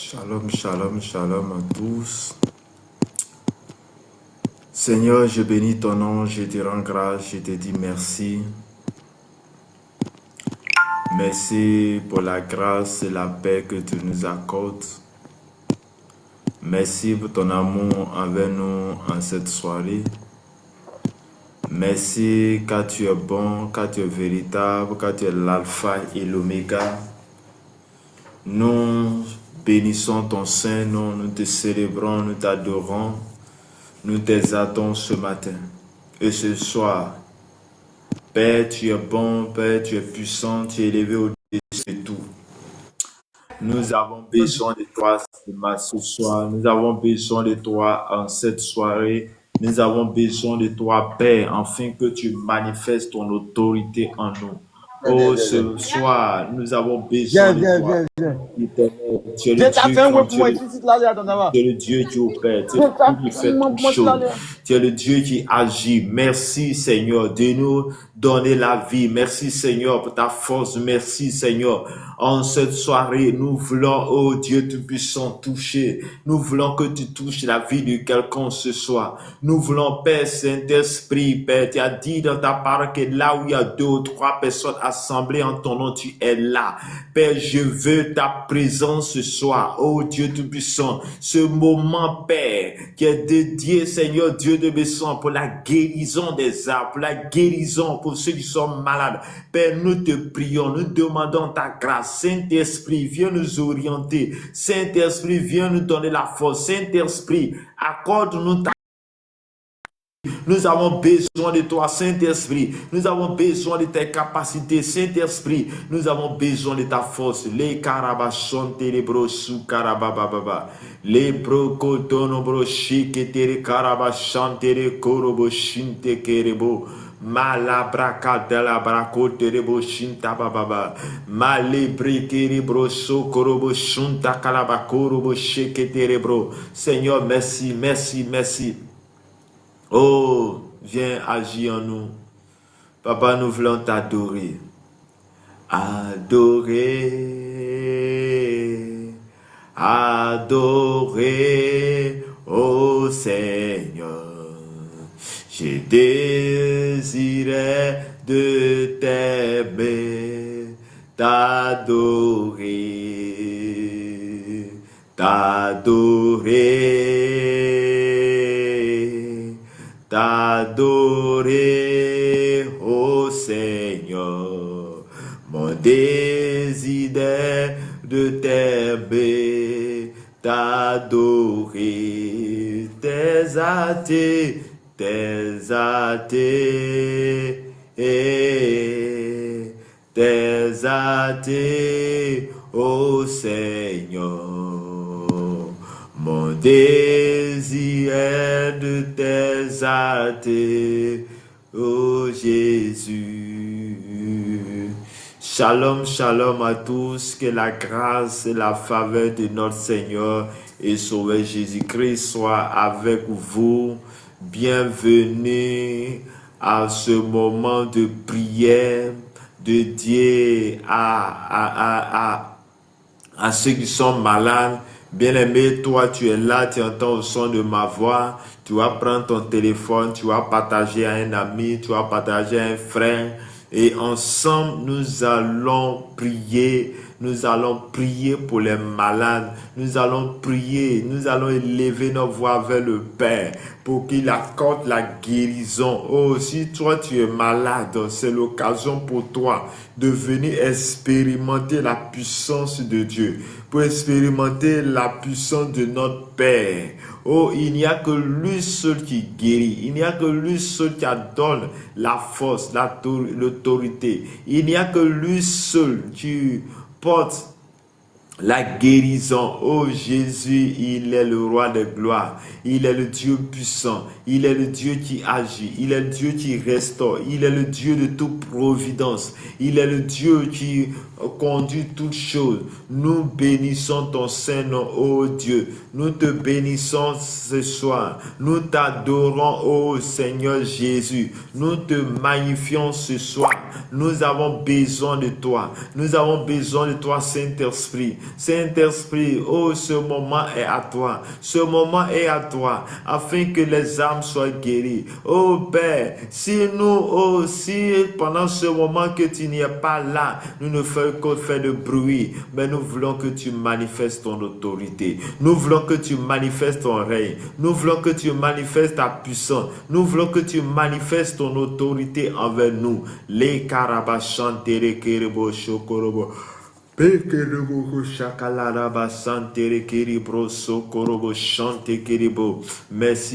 Shalom, shalom, shalom à tous. Seigneur, je bénis ton nom, je te rends grâce, je te dis merci. Merci pour la grâce et la paix que tu nous accordes. Merci pour ton amour envers nous en cette soirée. Merci car tu es bon, car tu es véritable, car tu es l'alpha et l'oméga. Nous bénissons ton Saint-Nom, nous te célébrons, nous t'adorons, nous t'exaltons ce matin et ce soir. Père, tu es bon, Père, tu es puissant, tu es élevé au-dessus de tout. Nous avons besoin de toi ce soir, nous avons besoin de toi en cette soirée, nous avons besoin de toi, Père, afin que tu manifestes ton autorité en nous. Oh, ce soir, nous avons besoin de toi. Tu es le Dieu qui opère, tu es le Dieu qui fait toutes choses, tu es le Dieu qui agit. Merci Seigneur de nous donner la vie. Merci Seigneur pour ta force. Merci Seigneur. En cette soirée, nous voulons, oh Dieu Tout-Puissant, toucher. Nous voulons que tu touches la vie de quelqu'un ce soir. Nous voulons, Père Saint-Esprit, Père, tu as dit dans ta parole que là où il y a 2 ou 3 personnes assemblées en ton nom, tu es là. Père, je veux ta présence ce soir, oh Dieu Tout-Puissant. Ce moment, Père, qui est dédié, Seigneur Dieu de Besson, pour la guérison des âmes, pour la guérison pour ceux qui sont malades. Père, nous te prions, nous demandons ta grâce. Saint-Esprit, viens nous orienter. Saint-Esprit, viens nous donner la force. Saint-Esprit, accorde-nous ta... Nous avons besoin de toi, Saint-Esprit. Nous avons besoin de tes capacités, Saint-Esprit. Nous avons besoin de ta force. Les carabachonte, les brossou, carabababa. Les brocotono, brochike, tere carabachante, les corobochinte, kerebo. Malabraka de la bracote de boshinta bababa. Malebre kerebro so korobo shunta kalabakoro bosheke terebro. Seigneur, merci, merci, merci. Oh, viens agir en nous. Papa, nous voulons t'adorer. Adorer, adorer, oh Seigneur. Je désirais de t'aimer, t'adorer, t'adorer, t'adorer, oh Seigneur. Mon désir est de t'aimer, t'adorer, t'exalter. T'exalter, ô Seigneur. Mon désir est de t'exalter, ô Jésus. Shalom, shalom à tous, que la grâce et la faveur de notre Seigneur et Sauveur Jésus-Christ soient avec vous. Bienvenue à ce moment de prière dédié à ceux qui sont malades. Bien-aimé, toi tu es là, tu entends le son de ma voix, tu vas prendre ton téléphone, tu vas partager à un ami, tu vas partager à un frère et ensemble nous allons prier. Nous allons prier pour les malades. Nous allons prier. Nous allons élever nos voix vers le Père pour qu'il accorde la guérison. Oh, si toi tu es malade, c'est l'occasion pour toi de venir expérimenter la puissance de Dieu. Pour expérimenter la puissance de notre Père. Oh, il n'y a que lui seul qui guérit. Il n'y a que lui seul qui donne la force, l'autorité. Il n'y a que lui seul qui porte la guérison. Oh Jésus, il est le roi de gloire. Il est le Dieu puissant. Il est le Dieu qui agit. Il est le Dieu qui restaure. Il est le Dieu de toute providence. Il est le Dieu qui conduit toutes choses. Nous bénissons ton Saint-Nom, oh Dieu. Nous te bénissons ce soir. Nous t'adorons, oh Seigneur Jésus. Nous te magnifions ce soir. Nous avons besoin de toi. Nous avons besoin de toi, Saint-Esprit. Saint-Esprit, oh, ce moment est à toi. Ce moment est à toi, afin que les âmes soient guéries. Oh Père, si pendant ce moment que tu n'y es pas là, nous ne faisons que faire de bruit, mais nous voulons que tu manifestes ton autorité. Nous voulons que tu manifestes ton règne. Nous voulons que tu manifestes ta puissance. Nous voulons que tu manifestes ton autorité envers nous. Les carabachantere kerebo shokorobo. Merci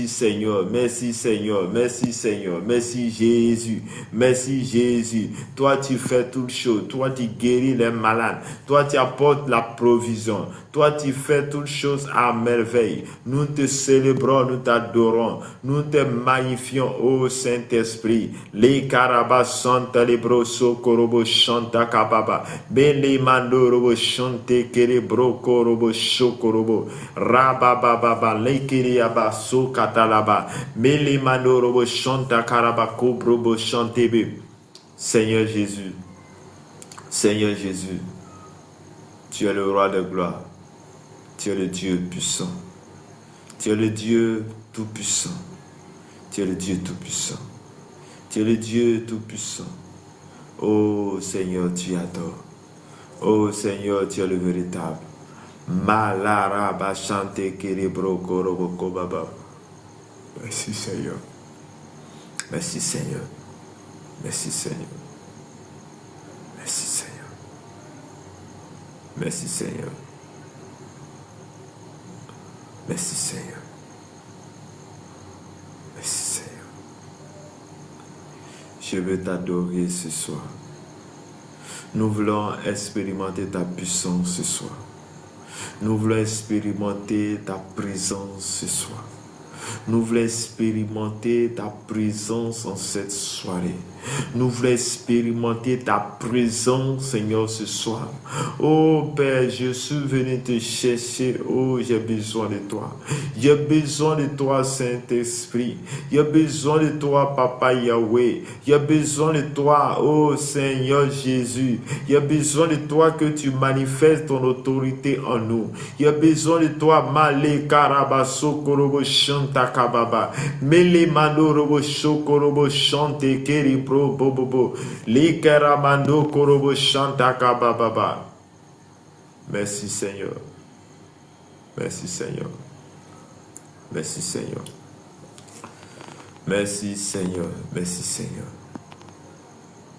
Seigneur, merci Seigneur, merci Seigneur, merci Jésus, merci Jésus. Toi tu fais toutes choses, toi tu guéris les malades, toi tu apportes la provision, toi tu fais toutes choses à merveille. Nous te célébrons, nous t'adorons, nous te magnifions, ô Saint-Esprit. Les carabas santa libro sokorobo chanta kababa. Bele mandorobo chante kerebro korobo shokorobo. Rabababa lekiri abaso katalaba. Mele mandorobo chanta karaba kobrobo chantebe. Seigneur Jésus, Seigneur Jésus, tu es le roi de gloire. Tu es le Dieu puissant. Tu es le Dieu tout-puissant. Tu es le Dieu tout-puissant. Tu es le Dieu tout-puissant. Oh Seigneur, tu adores. Oh Seigneur, tu es le véritable. Malaraba chante kerebro korobo kobaba. Merci Seigneur. Merci Seigneur. Merci Seigneur. Merci Seigneur. Merci Seigneur. Merci Seigneur. Merci Seigneur. Je veux t'adorer ce soir. Nous voulons expérimenter ta puissance ce soir. Nous voulons expérimenter ta présence ce soir. Nous voulons expérimenter ta présence en cette soirée. Nous voulons expérimenter ta présence, Seigneur, ce soir. Oh Père, je suis venu te chercher. Oh, j'ai besoin de toi. J'ai besoin de toi, Saint-Esprit. J'ai besoin de toi, Papa Yahweh. J'ai besoin de toi, oh Seigneur Jésus. J'ai besoin de toi que tu manifestes ton autorité en nous. J'ai besoin de toi, Malé Karabaso Korobo Shanta Kababa. Mele Mando Robo Shokorobo Shante Keri Pro Bobobo. Li Karamando Korobo Shanta Kababa. Merci Seigneur. Merci Seigneur. Merci Seigneur. Merci Seigneur. Merci Seigneur.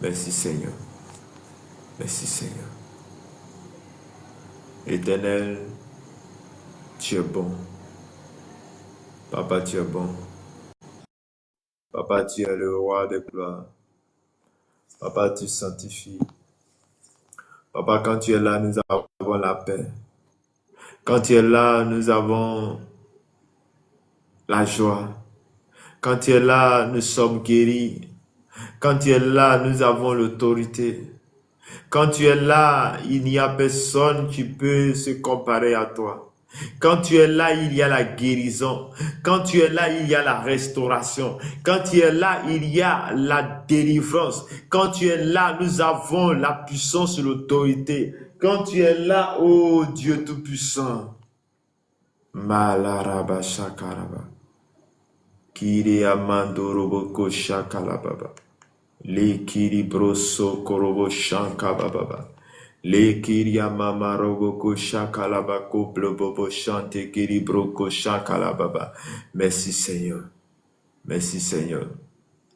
Merci Seigneur. Merci Seigneur. Éternel, tu es bon. Papa, tu es bon. Papa, tu es le roi de gloire. Papa, tu sanctifies. Papa, quand tu es là, nous avons la paix. Quand tu es là, nous avons la joie. Quand tu es là, nous sommes guéris. Quand tu es là, nous avons l'autorité. Quand tu es là, il n'y a personne qui peut se comparer à toi. Quand tu es là, il y a la guérison. Quand tu es là, il y a la restauration. Quand tu es là, il y a la délivrance. Quand tu es là, nous avons la puissance et l'autorité. Quand tu es là, oh Dieu Tout-Puissant. Malaraba shakaraba. Kiri amando roboko shakalababa. Le kiri broso korobo shankababa. Le kiria mama roboko shakalaba couple bobo chante kiri broko shakalababa. Merci Seigneur. Merci Seigneur.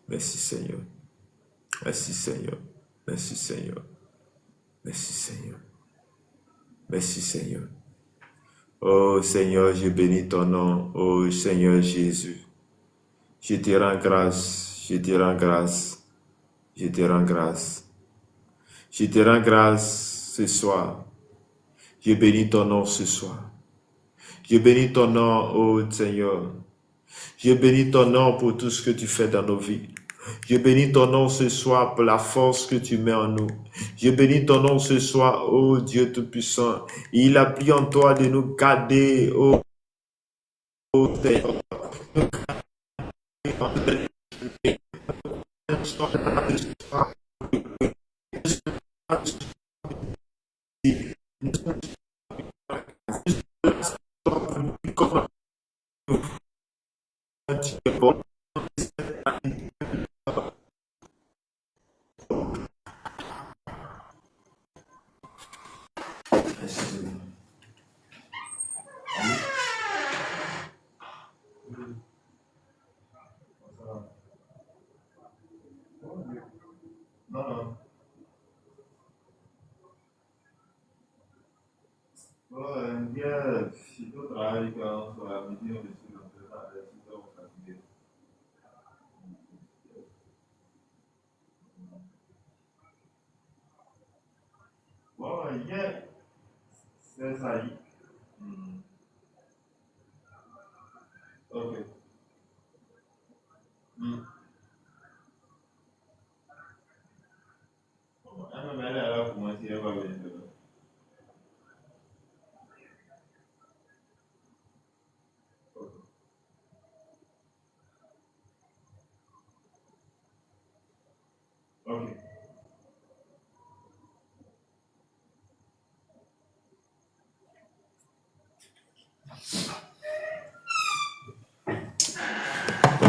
Merci Seigneur. Merci Seigneur. Merci Seigneur. Merci Seigneur. Merci Seigneur. Oh Seigneur, je bénis ton nom. Oh Seigneur Jésus. Je te rends grâce. Je te rends grâce. Je te rends grâce. Je te rends grâce ce soir. Je bénis ton nom ce soir. Je bénis ton nom, oh Seigneur. Je bénis ton nom pour tout ce que tu fais dans nos vies. Je bénis ton nom ce soir pour la force que tu mets en nous. Je bénis ton nom ce soir, oh Dieu Tout-Puissant. Il a pris en toi de nous garder, oh Seigneur.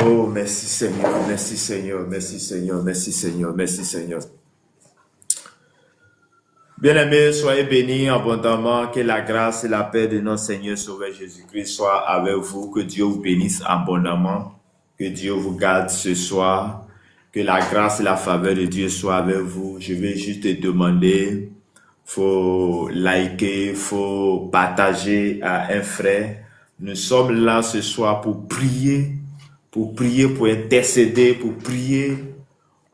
Oh, merci Seigneur, merci Seigneur, merci Seigneur, merci Seigneur, merci Seigneur. Bien-aimés, soyez bénis abondamment, que la grâce et la paix de notre Seigneur Sauveur Jésus-Christ soient avec vous, que Dieu vous bénisse abondamment, que Dieu vous garde ce soir, que la grâce et la faveur de Dieu soient avec vous. Je vais juste te demander, faut liker, faut partager à un frère. Nous sommes là ce soir pour prier, pour intercéder,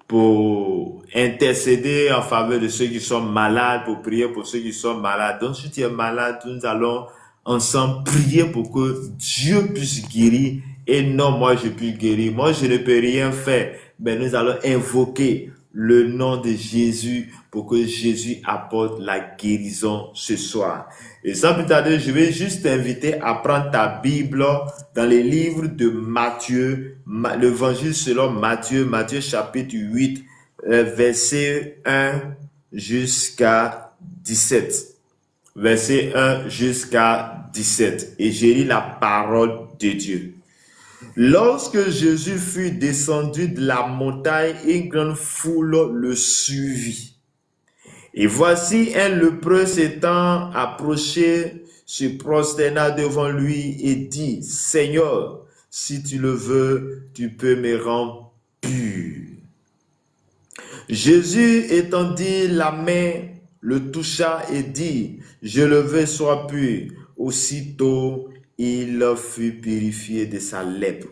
pour intercéder en faveur de ceux qui sont malades, pour prier pour ceux qui sont malades. Donc, si tu es malade, nous allons ensemble prier pour que Dieu puisse guérir et non moi je puisse guérir. Moi, je ne peux rien faire, mais nous allons invoquer le nom de Jésus pour que Jésus apporte la guérison ce soir. Et sans plus tarder, je vais juste t'inviter à prendre ta Bible dans les livres de Matthieu, l'évangile selon Matthieu, Matthieu chapitre 8, verset 1 jusqu'à 17. Verset 1 jusqu'à 17. Et j'ai lu la parole de Dieu. Lorsque Jésus fut descendu de la montagne, une grande foule le suivit. Et voici un lépreux s'étant approché, se prosterna devant lui et dit, « Seigneur, si tu le veux, tu peux me rendre pur. » Jésus étendit la main, le toucha et dit, « Je le veux, sois pur. » Aussitôt, il fut purifié de sa lèpre.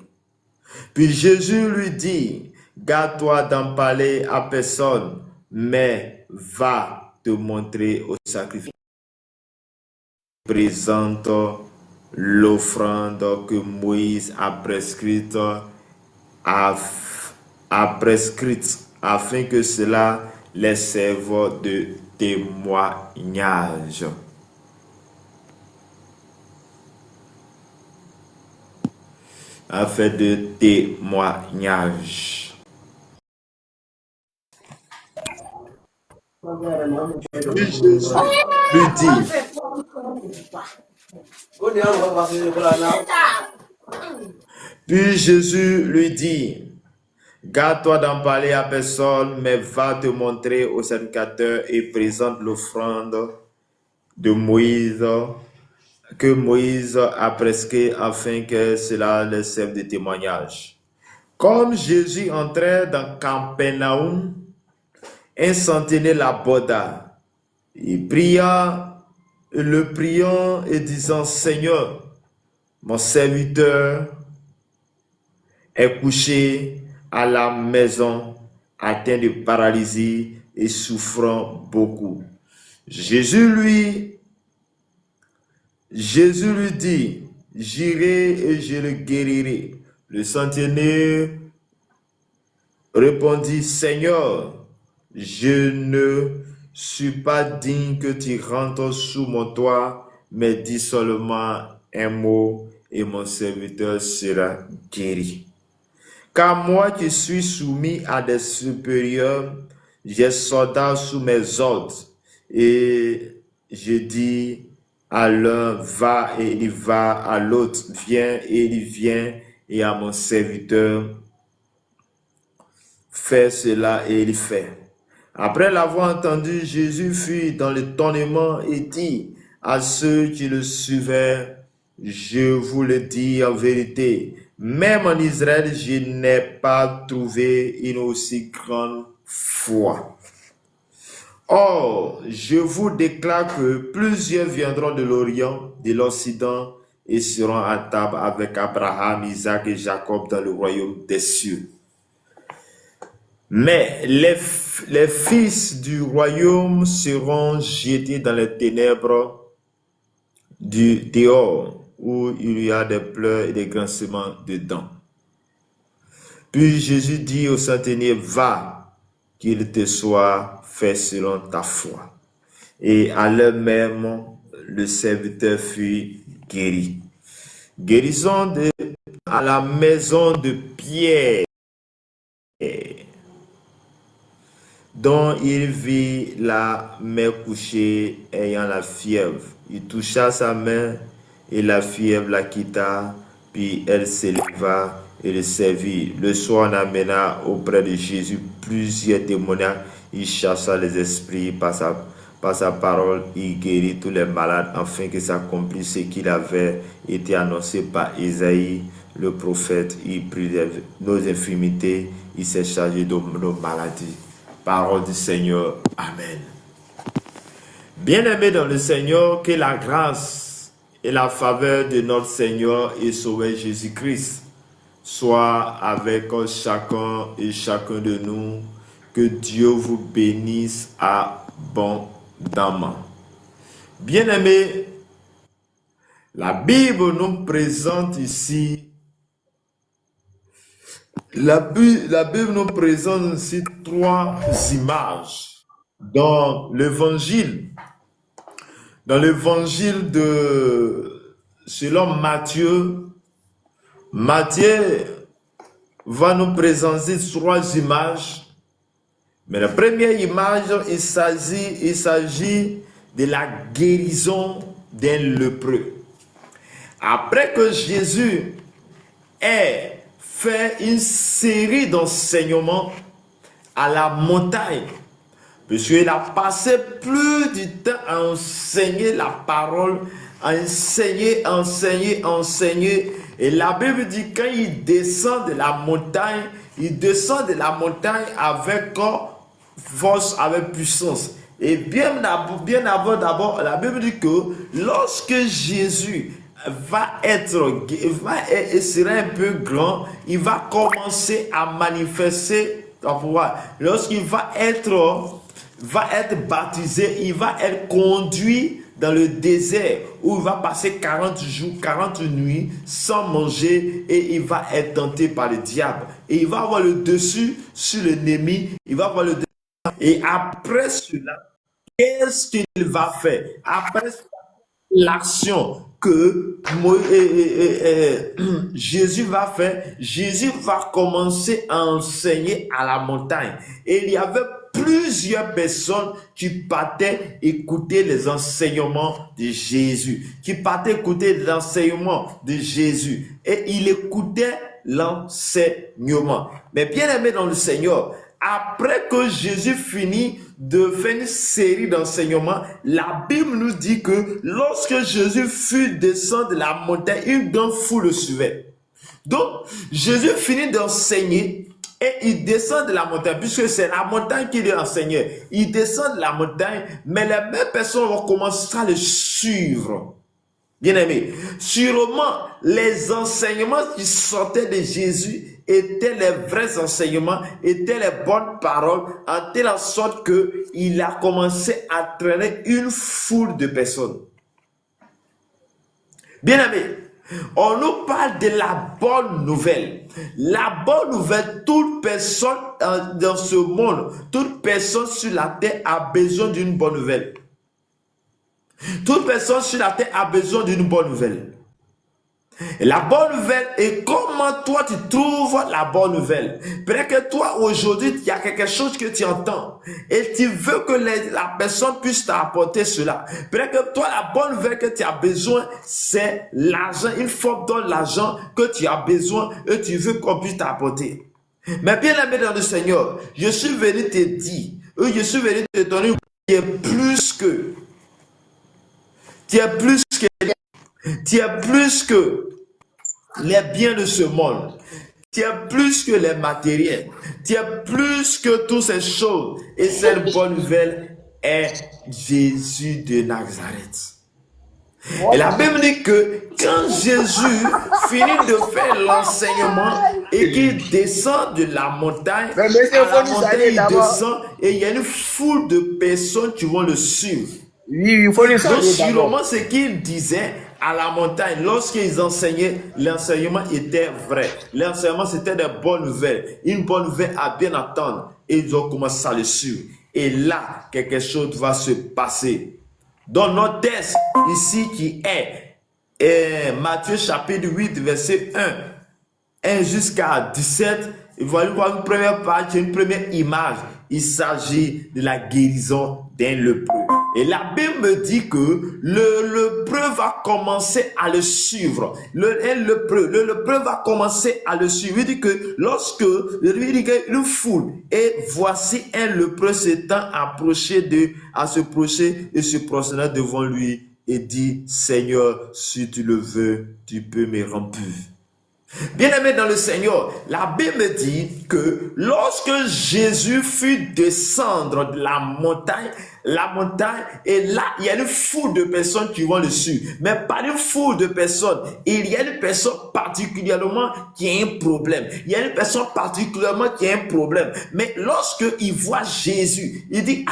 Puis Jésus lui dit, « Garde-toi d'en parler à personne, mais va te montrer au sacrifice. Présente l'offrande que Moïse a prescrite, afin que cela les serve de témoignage. » Afin de témoignage. Puis Jésus lui dit, garde-toi d'en parler à personne, mais va te montrer au sacrificateur et présente l'offrande de Moïse, que Moïse a prescrit afin que cela leur serve de témoignage. Comme Jésus entrait dans Capernaum, un centenier l'aborda. Il pria, le priant et disant, « Seigneur, mon serviteur est couché à la maison, atteint de paralysie et souffrant beaucoup. » Jésus lui dit, « J'irai et je le guérirai. » Le centenier répondit, « Seigneur, je ne suis pas digne que tu rentres sous mon toit, mais dis seulement un mot et mon serviteur sera guéri. Car moi qui suis soumis à des supérieurs, j'ai soldats sous mes ordres, et je dis à l'un va et il va, à l'autre viens et il vient, et à mon serviteur fais cela et il fait. » Après l'avoir entendu, Jésus fut dans l'étonnement et dit à ceux qui le suivaient, « Je vous le dis en vérité, même en Israël, je n'ai pas trouvé une aussi grande foi. Or, je vous déclare que plusieurs viendront de l'Orient, de l'Occident, et seront à table avec Abraham, Isaac et Jacob dans le royaume des cieux. Mais les fils du royaume seront jetés dans les ténèbres du dehors, où il y a des pleurs et des grincements de dents. Puis Jésus dit au centenier, va, qu'il te soit fait selon ta foi. Et à l'heure même, le serviteur fut guéri. Guérison à la maison de Pierre, dont il vit la mère couchée ayant la fièvre. Il toucha sa main et la fièvre la quitta, puis elle s'éleva et le servit. Le soir, on amena auprès de Jésus plusieurs démoniaques. Il chassa les esprits par sa parole, il guérit tous les malades, afin que s'accomplisse ce qu'il avait été annoncé par Isaïe, le prophète. Il prit nos infirmités, il s'est chargé de nos maladies. Parole du Seigneur. Amen. Bien-aimés dans le Seigneur, que la grâce et la faveur de notre Seigneur et Sauveur Jésus-Christ soit avec chacun et chacun de nous. Que Dieu vous bénisse abondamment. Bien-aimés, la Bible nous présente ici, la Bible nous présente ici trois images dans l'évangile. Dans l'évangile selon Matthieu, Matthieu va nous présenter trois images. Mais la première image, il s'agit de la guérison d'un lépreux. Après que Jésus ait fait une série d'enseignements à la montagne, parce qu'il a passé plus du temps à enseigner la parole, à enseigner. Et la Bible dit quand il descend de la montagne, il descend de la montagne avec force, avec puissance. Et bien avant d'abord, la Bible dit que lorsque Jésus sera un peu grand, il va commencer à manifester son pouvoir. Lorsqu'il va être baptisé, il va être conduit dans le désert où il va passer 40 jours, 40 nuits sans manger et il va être tenté par le diable. Et il va avoir le dessus sur l'ennemi, il va avoir le dessus. Et après cela, qu'est-ce qu'il va faire? Après l'action que Jésus va faire, Jésus va commencer à enseigner à la montagne. Et il y avait plusieurs personnes qui partaient écouter les enseignements de Jésus, Et il écoutait l'enseignement. Mais bien aimé dans le Seigneur, après que Jésus finit de faire une série d'enseignements, la Bible nous dit que lorsque Jésus fut descendu de la montagne, une grande foule le suivait. Donc, Jésus finit d'enseigner et il descend de la montagne, puisque c'est la montagne qui lui enseignait. Il descend de la montagne, mais les mêmes personnes vont commencer à le suivre. Bien-aimés, sûrement les enseignements qui sortaient de Jésus étaient les vrais enseignements, étaient les bonnes paroles, en telle sorte qu'il a commencé à traîner une foule de personnes. Bien-aimés, on nous parle de la bonne nouvelle. La bonne nouvelle, toute personne dans ce monde, toute personne sur la terre a besoin d'une bonne nouvelle. Toute personne sur la terre a besoin d'une bonne nouvelle. Et la bonne nouvelle, et comment toi tu trouves la bonne nouvelle? Peut-être que toi aujourd'hui, il y a quelque chose que tu entends et tu veux que la personne puisse t'apporter cela. Peut-être que toi, la bonne nouvelle que tu as besoin, c'est l'argent, une forme de l'argent que tu as besoin et tu veux qu'on puisse t'apporter. Mais bien aimé dans le Seigneur, je suis venu te dire, je suis venu te donner plus que. Tu es plus que les biens de ce monde. Tu es plus que les matériels. Tu es plus que toutes ces choses. Et cette bonne nouvelle est Jésus de Nazareth. Et la Bible dit que quand Jésus finit de faire l'enseignement et qu'il descend de la montagne, à la montagne il descend et il y a une foule de personnes qui vont le suivre. Donc sûrement ce qu'il disait à la montagne, lorsqu'ils enseignaient, l'enseignement était vrai. L'enseignement c'était des bonnes nouvelles. Une bonne nouvelle à bien attendre. Et ils ont commencé à le suivre. Et là, quelque chose va se passer. Dans notre texte ici qui est Matthieu chapitre 8 verset 1 jusqu'à 17, il va y avoir une première page, une première image. Il s'agit de la guérison d'un lépreux. Et la Bible me dit que le lépreux va commencer à le suivre. Le lépreux va commencer à le suivre. Il dit que lorsque une foule, et voici un lépreux s'étant approché à se procher et se prosternant devant lui et dit, Seigneur, si tu le veux, tu peux me rendre pur. Bien-aimé dans le Seigneur, la Bible dit que lorsque Jésus fut descendre de la montagne, et là, il y a une foule de personnes qui vont le suivre. Mais pas une foule de personnes. Il y a une personne particulièrement qui a un problème. Il y a une personne particulièrement qui a un problème. Mais lorsque il voit Jésus, il dit,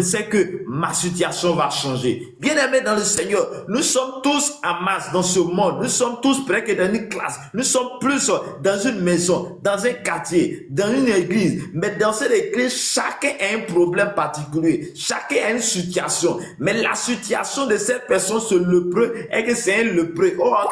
c'est que ma situation va changer. Bien-aimés dans le Seigneur, nous sommes tous en masse dans ce monde. Nous sommes tous près que dans une classe. Nous sommes plus dans une maison, dans un quartier, dans une église. Mais dans cette église, chacun a un problème particulier. Chacun a une situation. Mais la situation de cette personne, ce lépreux, est que c'est un lépreux. En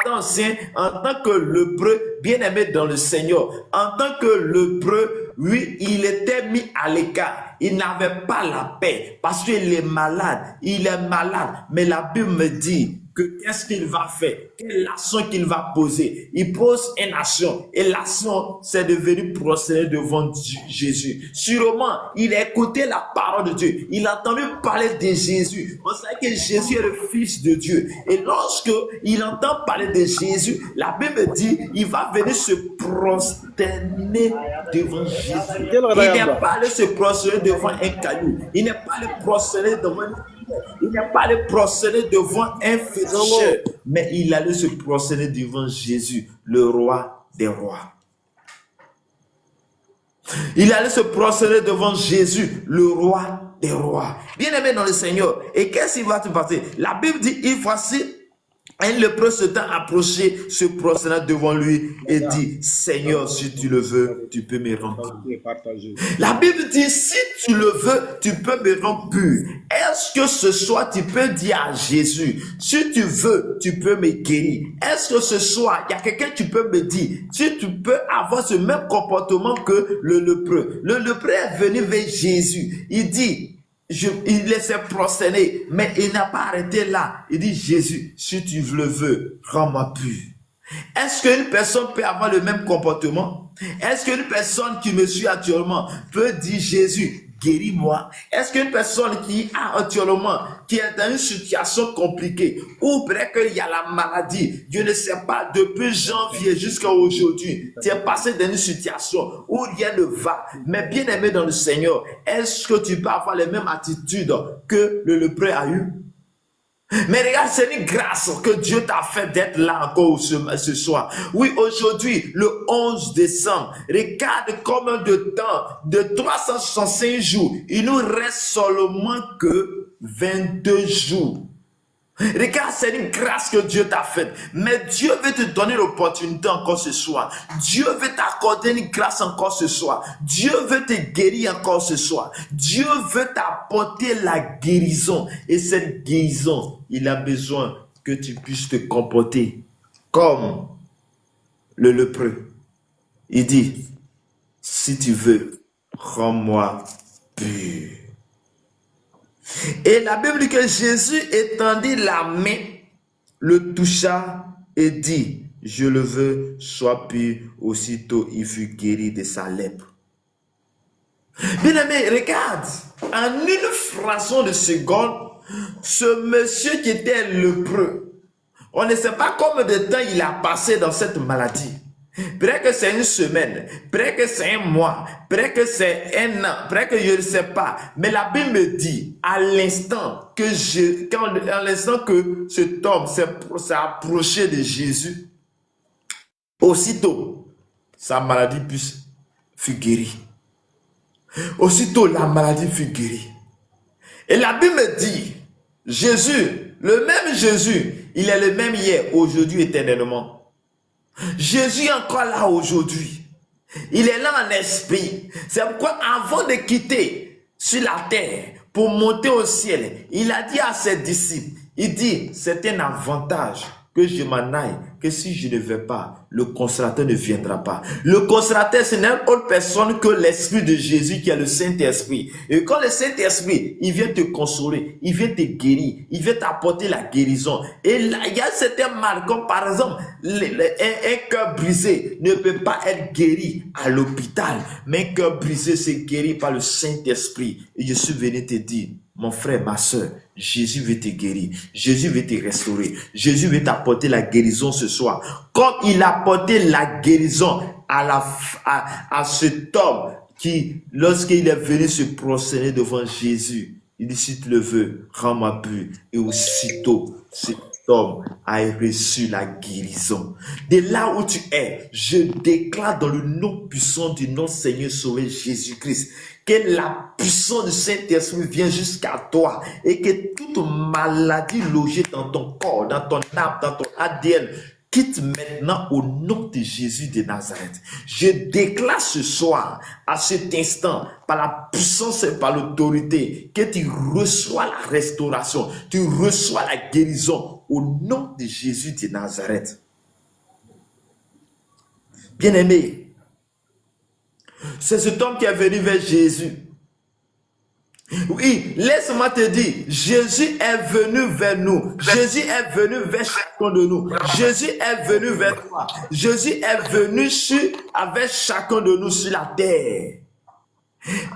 tant que lépreux, bien-aimé dans le Seigneur, en tant que lépreux, oui, il était mis à l'écart. Il n'avait pas la paix parce qu'il est malade. Il est malade. Mais la Bible me dit que qu'est-ce qu'il va faire? Quelle action qu'il va poser? Il pose une action. Et l'action, c'est de venir procéder devant Jésus. Sûrement, il a écouté la parole de Dieu. Il a entendu parler de Jésus. On sait que Jésus est le Fils de Dieu. Et lorsque il entend parler de Jésus, la Bible dit, il va venir se prosterner devant Jésus. Il n'est pas allé se prosterner devant un caillou. Il n'est pas allé prosterner devant Il n'est pas allé prosterner devant un féticheur, mais il allait se prosterner devant Jésus, le roi des rois. Il allait se prosterner devant Jésus, le roi des rois. Bien-aimé dans le Seigneur. Et qu'est-ce qui va se passer? La Bible dit, voici un lépreux s'étant approché, se prosternant devant lui et dit, Seigneur, si tu le veux, tu peux me rendre pur. La Bible dit, si tu le veux, tu peux me rendre pur. Est-ce que ce soir, tu peux dire à Jésus, si tu veux, tu peux me guérir? Est-ce que ce soir, il y a quelqu'un qui peut me dire, si tu peux avoir ce même comportement que le lépreux? Le lépreux est venu vers Jésus. Il dit, il laissait prosterner, mais il n'a pas arrêté là. Il dit, Jésus, si tu le veux, rends-moi pur. Est-ce qu'une personne peut avoir le même comportement? Est-ce qu'une personne qui me suit actuellement peut dire, Jésus, guéris-moi? Est-ce qu'une personne qui est dans une situation compliquée, ou peut-être qu'il y a la maladie, je ne sais pas, depuis janvier jusqu'à aujourd'hui, tu es passé dans une situation où rien ne va, mais bien aimé dans le Seigneur, est-ce que tu peux avoir les mêmes attitudes que le lépreux a eu? Mais regarde, c'est une grâce que Dieu t'a fait d'être là encore ce soir. Oui, aujourd'hui, le 11 décembre, regarde combien de temps, de 365 jours, il nous reste seulement que 22 jours. Regarde, c'est une grâce que Dieu t'a faite. Mais Dieu veut te donner l'opportunité encore ce soir. Dieu veut t'accorder une grâce encore ce soir. Dieu veut te guérir encore ce soir. Dieu veut t'apporter la guérison. Et cette guérison, il a besoin que tu puisses te comporter comme le lépreux. Il dit, si tu veux, rends-moi pur. Et la Bible dit que Jésus étendit la main, le toucha et dit, je le veux, sois pur. Aussitôt, il fut guéri de sa lèpre. Bien aimé, regarde, en une fraction de seconde, ce monsieur qui était lépreux, on ne sait pas combien de temps il a passé dans cette maladie. peut-être que c'est une semaine, peut-être que c'est un mois, peut-être que c'est un an, peut-être que je ne sais pas. Mais la Bible me dit, à l'instant que cet homme s'est approché de Jésus, aussitôt, sa maladie fut guérie. Aussitôt, la maladie fut guérie. Et la Bible me dit, Jésus, le même Jésus, il est le même hier, aujourd'hui, éternellement. Jésus est encore là aujourd'hui. Il est là en esprit. C'est pourquoi avant de quitter sur la terre pour monter au ciel, il a dit à ses disciples, il dit, c'est un avantage que je m'en aille, que si je ne vais pas, le consolateur ne viendra pas. Le consolateur, ce n'est autre personne que l'Esprit de Jésus qui est le Saint-Esprit. Et quand le Saint-Esprit, il vient te consoler, il vient te guérir, il vient t'apporter la guérison. Et là, il y a certains mal, comme par exemple, un cœur brisé ne peut pas être guéri à l'hôpital, mais un cœur brisé, c'est guéri par le Saint-Esprit. Et je suis venu te dire, mon frère, ma soeur, Jésus veut te guérir. Jésus veut te restaurer. Jésus veut t'apporter la guérison ce soir. Comme il a apporté la guérison à cet homme qui, lorsqu'il est venu se prosterner devant Jésus, il dit, si tu le veux, rends-moi pur. Et aussitôt, cet homme a reçu la guérison. De là où tu es, je déclare dans le nom puissant du nom Seigneur Sauveur Jésus-Christ, que la puissance du Saint-Esprit vienne jusqu'à toi et que toute maladie logée dans ton corps, dans ton âme, dans ton ADN, quitte maintenant au nom de Jésus de Nazareth. Je déclare ce soir, à cet instant, par la puissance et par l'autorité, que tu reçois la restauration, tu reçois la guérison au nom de Jésus de Nazareth. Bien-aimé, c'est cet homme qui est venu vers Jésus. Oui, laisse-moi te dire, Jésus est venu vers nous. Jésus est venu vers chacun de nous. Jésus est venu vers toi. Jésus est venu avec chacun de nous sur la terre.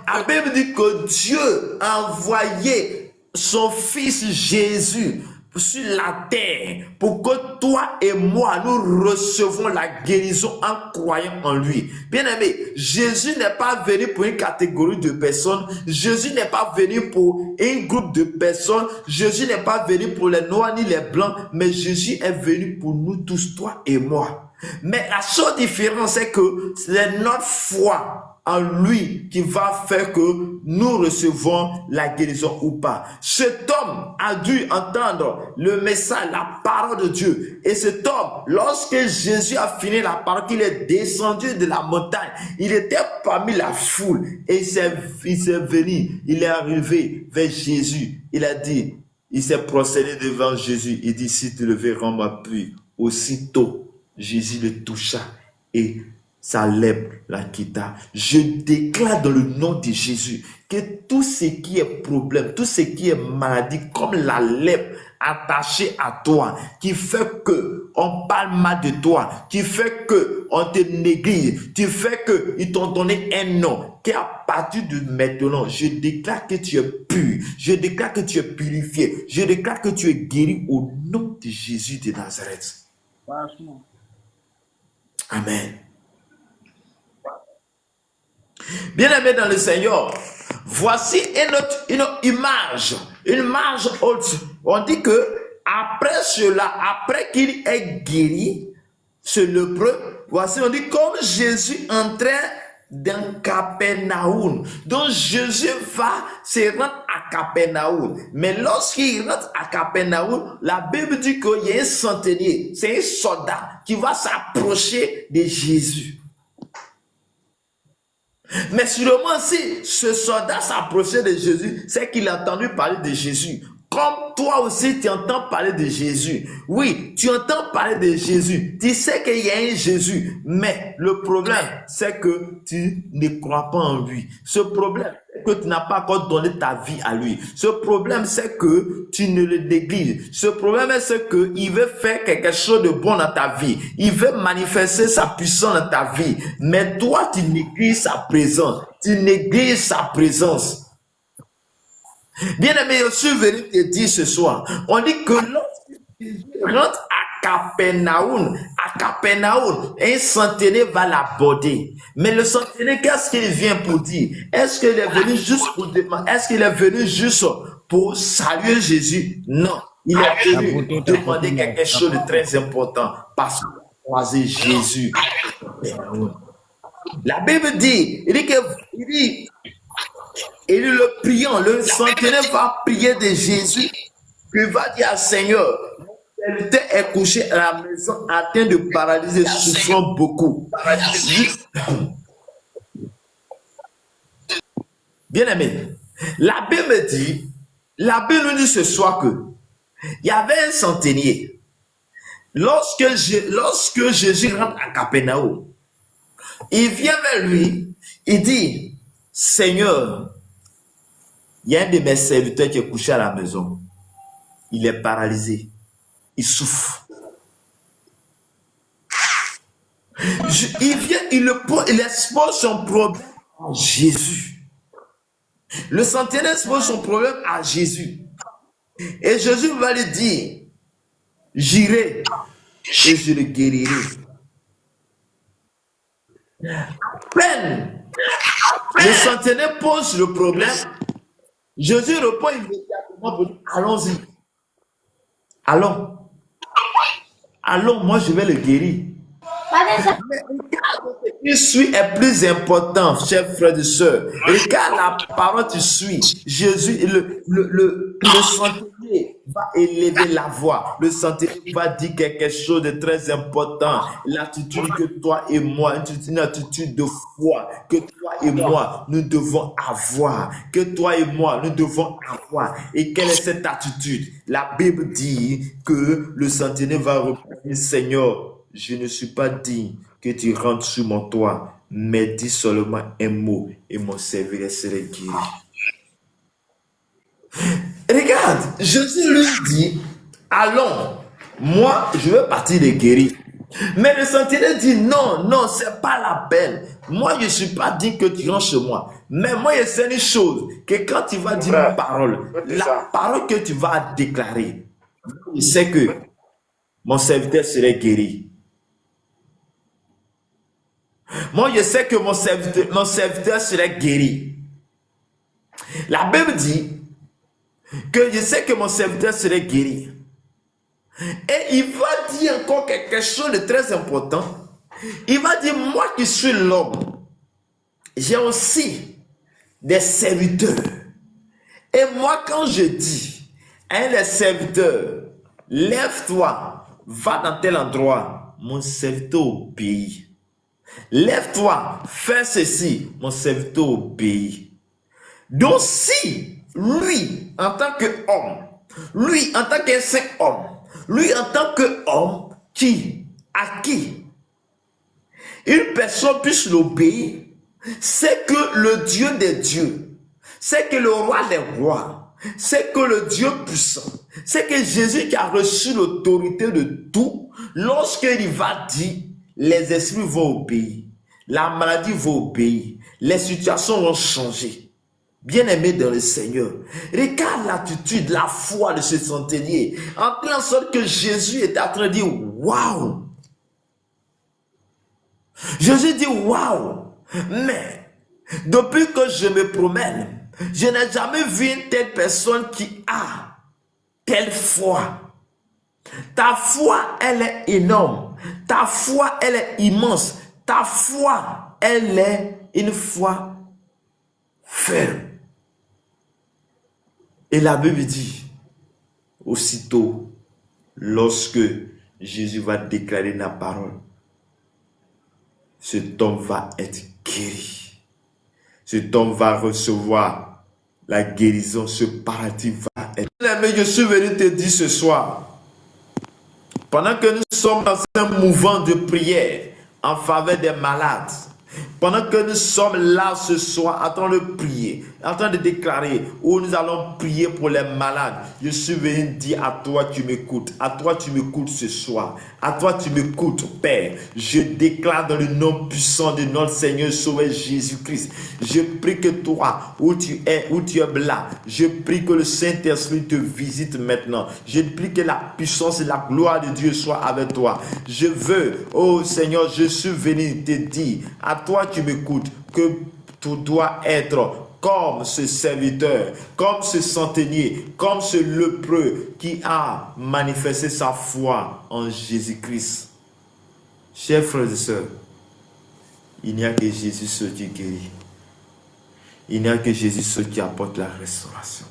La Bible dit que Dieu a envoyé son fils Jésus sur la terre pour que toi et moi nous recevons la guérison en croyant en lui. Bien aimé, Jésus n'est pas venu pour une catégorie de personnes. Jésus n'est pas venu pour un groupe de personnes. Jésus n'est pas venu pour les noirs ni les blancs, mais Jésus est venu pour nous tous, toi et moi. Mais la seule différence c'est que c'est notre foi en lui qui va faire que nous recevons la guérison ou pas. Cet homme a dû entendre le message, la parole de Dieu. Et cet homme, lorsque Jésus a fini la parole, qu'il est descendu de la montagne, il était parmi la foule et il s'est venu, il est arrivé vers Jésus. Il a dit, il s'est prosterné devant Jésus. Il dit, si tu le veux, rends-moi pur. Aussitôt, Jésus le toucha et sa lèpre la quitta. Je déclare dans le nom de Jésus que tout ce qui est problème, tout ce qui est maladie, comme la lèpre attachée à toi, qui fait que on parle mal de toi, qui fait que on te néglige, qui fait que ils t'ont donné un nom, qu'à partir de maintenant, je déclare que tu es pur, je déclare que tu es purifié, je déclare que tu es guéri au nom de Jésus de Nazareth. Amen. Bien-aimé dans le Seigneur, voici une image haute. On dit que après cela, après qu'il ait guéri ce lépreux, voici on dit comme Jésus entrait dans Capernaum. Donc Jésus va se rendre à Capernaum. Mais lorsqu'il rentre à Capernaum, la Bible dit qu'il y a un centenier, c'est un soldat qui va s'approcher de Jésus. Mais sûrement si ce soldat s'approchait de Jésus, c'est qu'il a entendu parler de Jésus. Comme toi aussi tu entends parler de Jésus. Oui, tu entends parler de Jésus. Tu sais qu'il y a un Jésus. Mais le problème, c'est que tu ne crois pas en lui. Ce problème, c'est que tu n'as pas encore donné ta vie à lui. Ce problème, c'est que tu ne le négliges. Ce problème, c'est qu'il veut faire quelque chose de bon dans ta vie. Il veut manifester sa puissance dans ta vie. Mais toi, tu négliges sa présence. Tu négliges sa présence. Bien-aimé, je suis venu te dire ce soir, on dit que lorsque Jésus rentre à Capernaum, un centenier va l'aborder. Mais le centenier, qu'est-ce qu'il vient pour dire? Est-ce qu'il est venu juste pour demander? Est-ce qu'il est venu juste pour saluer Jésus? Non. Il est venu demander quelque chose de très important parce qu'il a croisé Jésus. La Bible dit, il dit le priant, le centenaire va prier de Jésus, puis va dire, Seigneur, mon serviteur est couché à la maison, atteint de paralysie, souffrant beaucoup. Bien aimé, la Bible nous dit ce soir que il y avait un centenier. Lorsque Jésus rentre à Capernaum, il vient vers lui, il dit, Seigneur, il y a un de mes serviteurs qui est couché à la maison. Il est paralysé. Il souffre. Il vient, il expose son problème à Jésus. Le centenaire expose son problème à Jésus. Et Jésus va lui dire, j'irai et je le guérirai. Peine. Le centenaire pose le problème. Jésus répond immédiatement pour dire, allons-y. Allons. Allons, moi je vais le guérir. Mais ce qui suit est plus important, chers frères et sœurs. Regarde la parole tu suis. Jésus, le centenier va élever la voix. Le centenier va dire quelque chose de très important. L'attitude que toi et moi, une attitude de foi que toi et moi, nous devons avoir. Que toi et moi, nous devons avoir. Et quelle est cette attitude? La Bible dit que le centenier va répondre, Seigneur, je ne suis pas digne que tu rentres sur mon toit, mais dis seulement un mot et mon serviteur sera guéri. Regarde, Jésus lui dit, allons, moi je veux partir de guérir. Mais le centenier dit, non, non, c'est pas la peine. Moi je ne suis pas digne que tu rentres chez moi. Mais moi je sais une chose, que quand tu vas dire une parole, la parole que tu vas déclarer, je sais que mon serviteur sera guéri. Moi, je sais que mon serviteur sera guéri. La Bible dit que je sais que mon serviteur sera guéri. Et il va dire encore quelque chose de très important. Il va dire, moi qui suis l'homme, j'ai aussi des serviteurs. Et moi, quand je dis à un des serviteurs, lève-toi, va dans tel endroit, mon serviteur obéit. Lève-toi, fais ceci, mon serviteur obéit. Donc si lui, en tant qu'homme, lui, en tant qu'un saint homme, lui, en tant qu'homme à qui une personne puisse l'obéir, c'est que le Dieu des dieux, c'est que le roi des rois, c'est que le Dieu puissant, c'est que Jésus qui a reçu l'autorité de tout, lorsqu'il va dire, les esprits vont obéir, la maladie va obéir, les situations vont changer. Bien-aimé dans le Seigneur, regarde l'attitude, la foi de ce centenier, en plein sorte que Jésus est en train de dire, waouh! Jésus dit, waouh! Mais, depuis que je me promène, je n'ai jamais vu une telle personne qui a telle foi. Ta foi, elle est énorme. Ta foi, elle est immense. Ta foi, elle est une foi ferme. Et la Bible dit, aussitôt, lorsque Jésus va déclarer la parole, cet homme va être guéri. Cet homme va recevoir la guérison. Ce paradis va être... Mais je suis venu te dire ce soir, pendant que nous sommes dans un mouvement de prière en faveur des malades, Pendant que nous sommes là ce soir, en train de prier, en train de déclarer, où nous allons prier pour les malades, je suis venu dire à toi tu m'écoutes, à toi tu m'écoutes ce soir, à toi tu m'écoutes, Père. Je déclare dans le nom puissant de notre Seigneur Sauveur Jésus-Christ, je prie que toi, où tu es là, je prie que le Saint-Esprit te visite maintenant. Je prie que la puissance et la gloire de Dieu soient avec toi. Je veux, oh Seigneur, je suis venu te dire, à toi tu m'écoutes, que tu dois être comme ce serviteur, comme ce centenier, comme ce lépreux qui a manifesté sa foi en Jésus-Christ. Chers frères et sœurs, il n'y a que Jésus seul qui guérit. Il n'y a que Jésus seul qui apporte la restauration.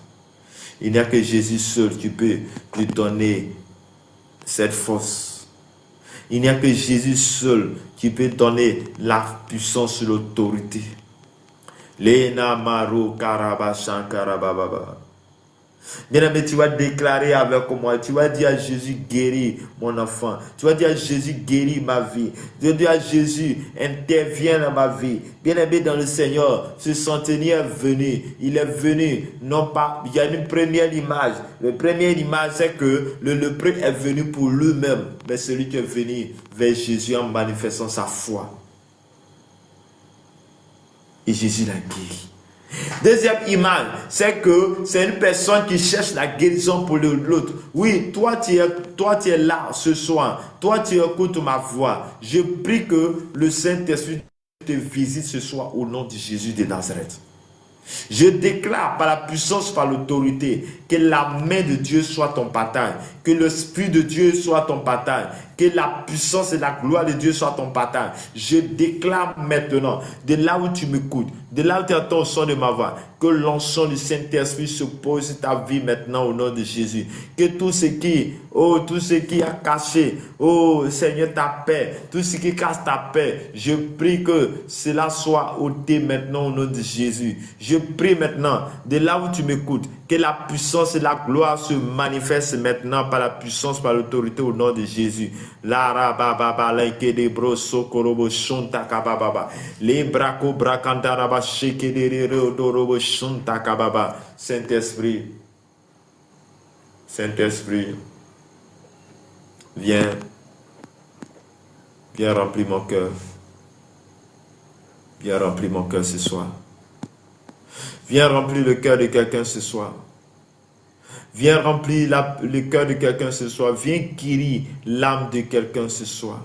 Il n'y a que Jésus seul qui peut lui donner cette force. Il n'y a que Jésus seul qui peut donner la puissance et l'autorité. Lena Maru Karaba Shankarababa. Bien-aimé, tu vas déclarer avec moi. Tu vas dire à Jésus, guéris mon enfant. Tu vas dire à Jésus, guéris ma vie. Tu vas dire à Jésus, interviens dans ma vie. Bien-aimé dans le Seigneur, ce centenier est venu. Il est venu, non pas, il y a une première image. La première image, c'est que le lépreux est venu pour lui-même. Mais celui qui est venu vers Jésus en manifestant sa foi. Et Jésus l'a guéri. Deuxième image, c'est que c'est une personne qui cherche la guérison pour l'autre. Oui, toi tu es là ce soir. Toi tu écoutes ma voix. Je prie que le Saint-Esprit te visite ce soir au nom de Jésus de Nazareth. Je déclare par la puissance, par l'autorité, que la main de Dieu soit ton partage, que l'Esprit de Dieu soit ton partage, que la puissance et la gloire de Dieu soit ton partage. Je déclare maintenant, de là où tu m'écoutes, de là où tu entends le son de ma voix, que l'onction du Saint-Esprit se pose sur ta vie maintenant au nom de Jésus. Que tout ce qui a caché, oh Seigneur, ta paix, tout ce qui casse ta paix, je prie que cela soit ôté maintenant au nom de Jésus. Je prie maintenant, de là où tu m'écoutes, que la puissance et la gloire se manifestent maintenant par la puissance, par l'autorité au nom de Jésus. La baba laike de broso korobo shonta kababa. Les brako brakandaraba sheke de rodorobo shonta kababa. Saint-Esprit, Saint-Esprit, viens remplir mon cœur. Viens remplir mon cœur ce soir. Viens remplir le cœur de quelqu'un ce soir. Viens remplir le cœur de quelqu'un ce soir. Viens guérir l'âme de quelqu'un ce soir.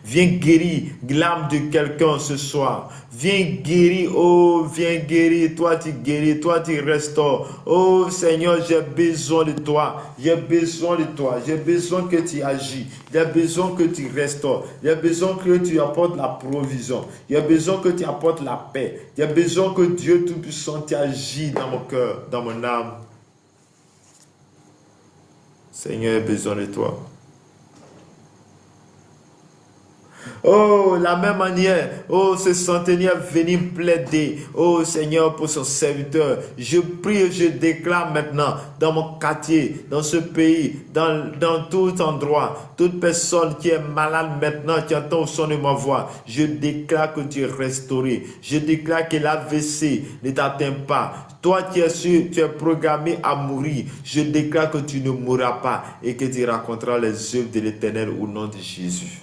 Viens guérir l'âme de quelqu'un ce soir. Viens guérir, oh, viens guérir. Toi, tu guéris, toi, tu restaures. Oh, Seigneur, j'ai besoin de toi. J'ai besoin de toi. J'ai besoin que tu agis. J'ai besoin que tu restaures. J'ai besoin que tu apportes la provision. J'ai besoin que tu apportes la paix. J'ai besoin que Dieu Tout-Puissant agisse dans mon cœur, dans mon âme. Seigneur, j'ai besoin de toi. Oh, la même manière, oh, ce centenier est venu plaider, oh Seigneur, pour son serviteur. Je prie et je déclare maintenant, dans mon quartier, dans ce pays, dans tout endroit, toute personne qui est malade maintenant, qui entend le son de ma voix, je déclare que tu es restauré. Je déclare que l'AVC ne t'atteint pas. Toi qui es sûr, tu es programmé à mourir. Je déclare que tu ne mourras pas et que tu raconteras les œuvres de l'Éternel au nom de Jésus.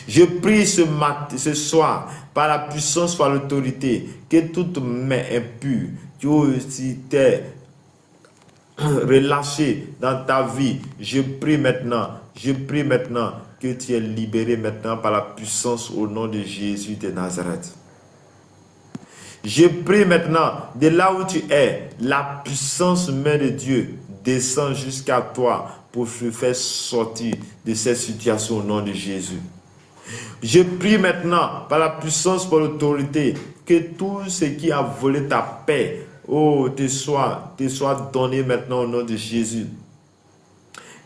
Je prie ce soir, par la puissance, par l'autorité, que toute main impure qui t'est relâchée dans ta vie, je prie maintenant que tu es libéré maintenant par la puissance au nom de Jésus de Nazareth. Je prie maintenant, de là où tu es, la puissance main de Dieu descend jusqu'à toi pour te faire sortir de cette situation au nom de Jésus. Je prie maintenant, par la puissance, par l'autorité, que tout ce qui a volé ta paix, oh, te soit donné maintenant au nom de Jésus.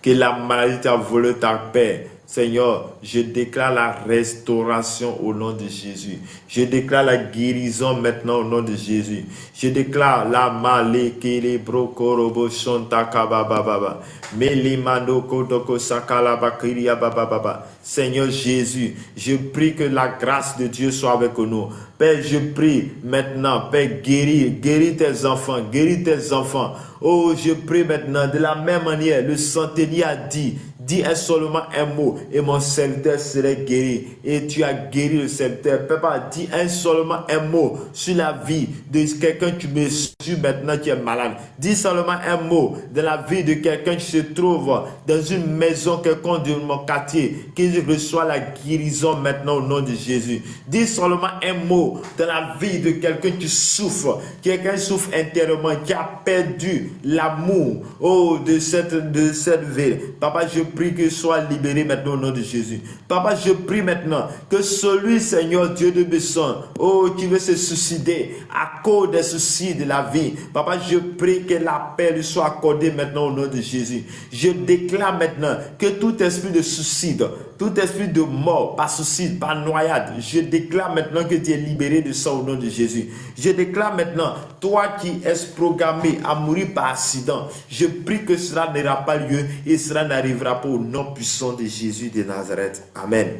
Que la maladie t'a volé ta paix, Seigneur, je déclare la restauration au nom de Jésus. Je déclare la guérison maintenant au nom de Jésus. Je déclare la malekele brokorobo shonta kabababa. Melimano kodoko sakala bakiria bababa. Seigneur Jésus, je prie que la grâce de Dieu soit avec nous. Père, je prie maintenant, Père, guéris tes enfants, guéris tes enfants. Oh, je prie maintenant, de la même manière, le centenier a dit, dis seulement un mot et mon serviteur serait guéri. Et tu as guéri le serviteur. Papa, dis seulement un mot sur la vie de quelqu'un qui me suit maintenant qui est malade. Dis seulement un mot de la vie de quelqu'un qui se trouve dans une maison quelconque de mon quartier, qui reçoit la guérison maintenant au nom de Jésus. Dis seulement un mot dans la vie de quelqu'un qui souffre, quelqu'un souffre intérieurement, qui a perdu l'amour de cette ville. Papa, je prie qu'il soit libéré maintenant au nom de Jésus. Papa, je prie maintenant que celui, Seigneur Dieu de Besson, qui veut se suicider à cause des soucis de la vie. Papa, je prie que la paix lui soit accordée maintenant au nom de Jésus. Je déclare maintenant que tout esprit de suicide, tout esprit de mort, par suicide, par noyade, je déclare maintenant que tu es libéré de ça au nom de Jésus. Je déclare maintenant, toi qui es programmé à mourir par accident, je prie que cela n'aura pas lieu et cela n'arrivera pas au nom puissant de Jésus de Nazareth. Amen.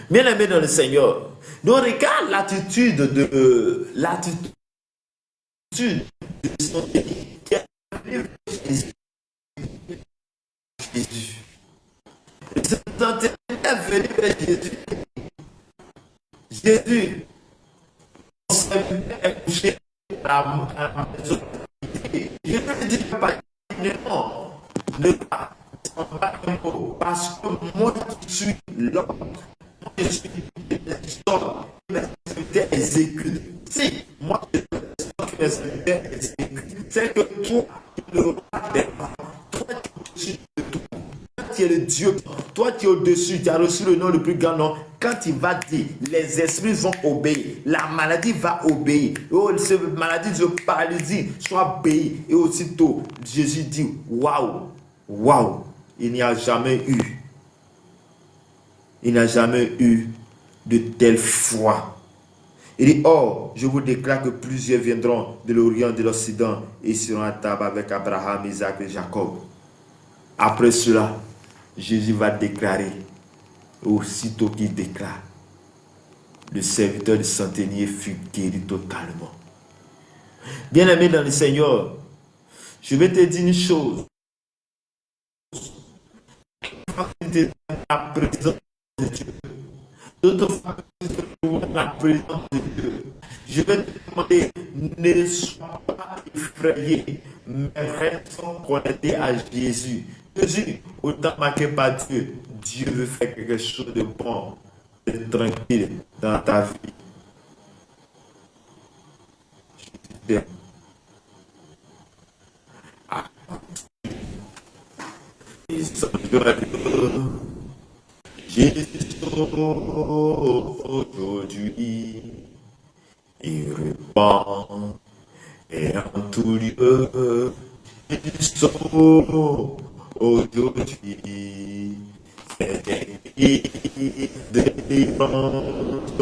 Bien-aimés dans le Seigneur, nous regarde l'attitude de son qui a Jésus. Cet entretien est venu vers Jésus. Jésus, on s'est couché à la maison. Je ne dis pas, non, ne pas, parce que moi je suis l'homme, je suis l'homme, mes serviteurs exécutent. Si moi je suis l'homme, mes serviteurs exécutent, c'est que toi, le roi des rois, toi tu es de tout. Tu es le Dieu, toi tu es au-dessus, tu as reçu le nom le plus grand nom. Quand il va dire, les esprits vont obéir, la maladie va obéir. Oh, cette maladie de paralysie soit obéie. Et aussitôt, Jésus dit, waouh, waouh, il n'y a jamais eu de telle foi. Il dit, or, je vous déclare que plusieurs viendront de l'Orient, de l'Occident et seront à table avec Abraham, Isaac et Jacob. Après cela, Jésus va déclarer, aussitôt qu'il déclare, le serviteur du centenier fut guéri totalement. Bien-aimé dans le Seigneur, je vais te dire une chose. La présence de Dieu. D'autres fois, la présence de Dieu. Je vais te demander, ne sois pas effrayé, mais restons connectés à Jésus. Jésus, autant marqué par Dieu, Dieu veut faire quelque chose de bon, de tranquille dans ta vie. Bien. Jésus aujourd'hui, il répand et en tout lieu, Jésus aujourd'hui, c'est un cri de délivrance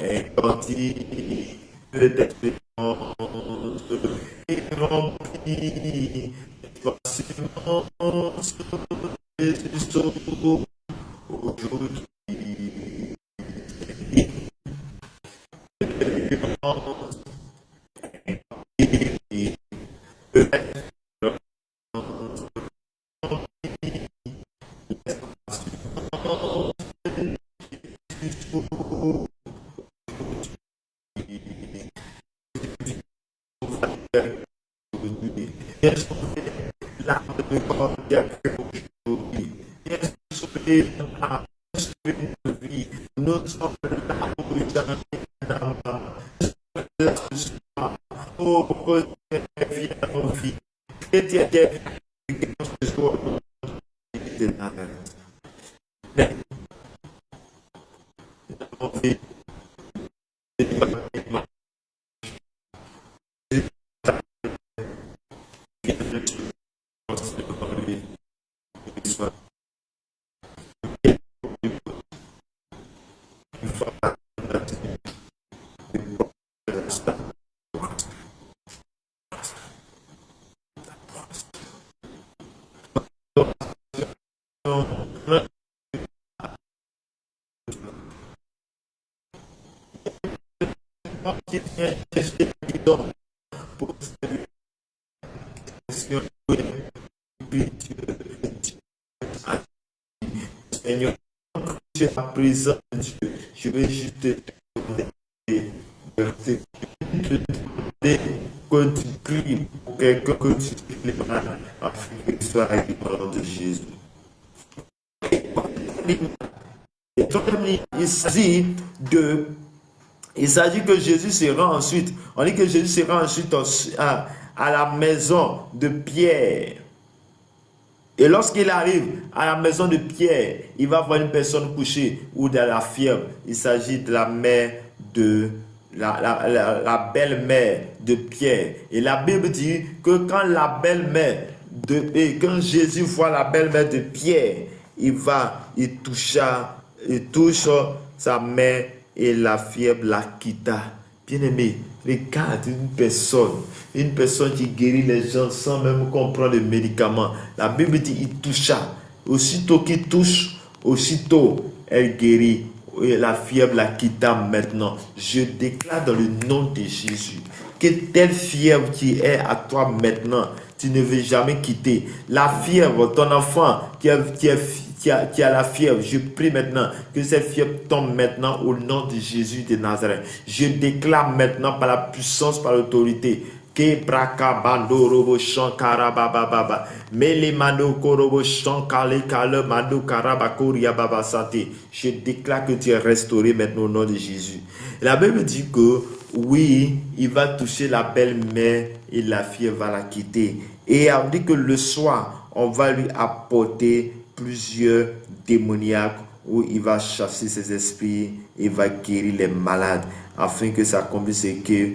et cantique d'espérance et rempli de semence Jésus aujourd'hui. Nous sommes là pour qu'il vient chercher la guidon pour cette question. Seigneur, tu es la présence de Dieu. Je vais juste te demander quand tu pries pour quelqu'un que tu pries afin qu'il soit avec le nom de Jésus. Il s'agit que Jésus se rend ensuite. On dit que Jésus se rend ensuite à la maison de Pierre. Et lorsqu'il arrive à la maison de Pierre, il va voir une personne couchée ou de la fièvre. Il s'agit de la mère de la belle-mère de Pierre. Et la Bible dit que quand la belle-mère quand Jésus voit la belle-mère de Pierre, il touche sa mère et la fièvre la quitta. Bien-aimé, regarde une personne qui guérit les gens sans même comprendre les médicaments. La Bible dit il toucha. Aussitôt qu'il touche, aussitôt elle guérit. Et la fièvre la quitta maintenant. Je déclare dans le nom de Jésus que telle fièvre qui est à toi maintenant, tu ne veux jamais quitter. La fièvre, ton enfant qui a la fièvre, je prie maintenant que cette fièvre tombe maintenant au nom de Jésus de Nazareth. Je déclare maintenant par la puissance, par l'autorité, que braka bando robo shankara baba baba mele mano korobo shankale kale mano karabakoria baba santé. Je déclare que tu es restauré maintenant au nom de Jésus. La Bible dit que oui, il va toucher la belle-mère et la fièvre va la quitter. Et on dit que le soir, on va lui apporter plusieurs démoniaques où il va chasser ses esprits et va guérir les malades afin que ça accomplisse ce que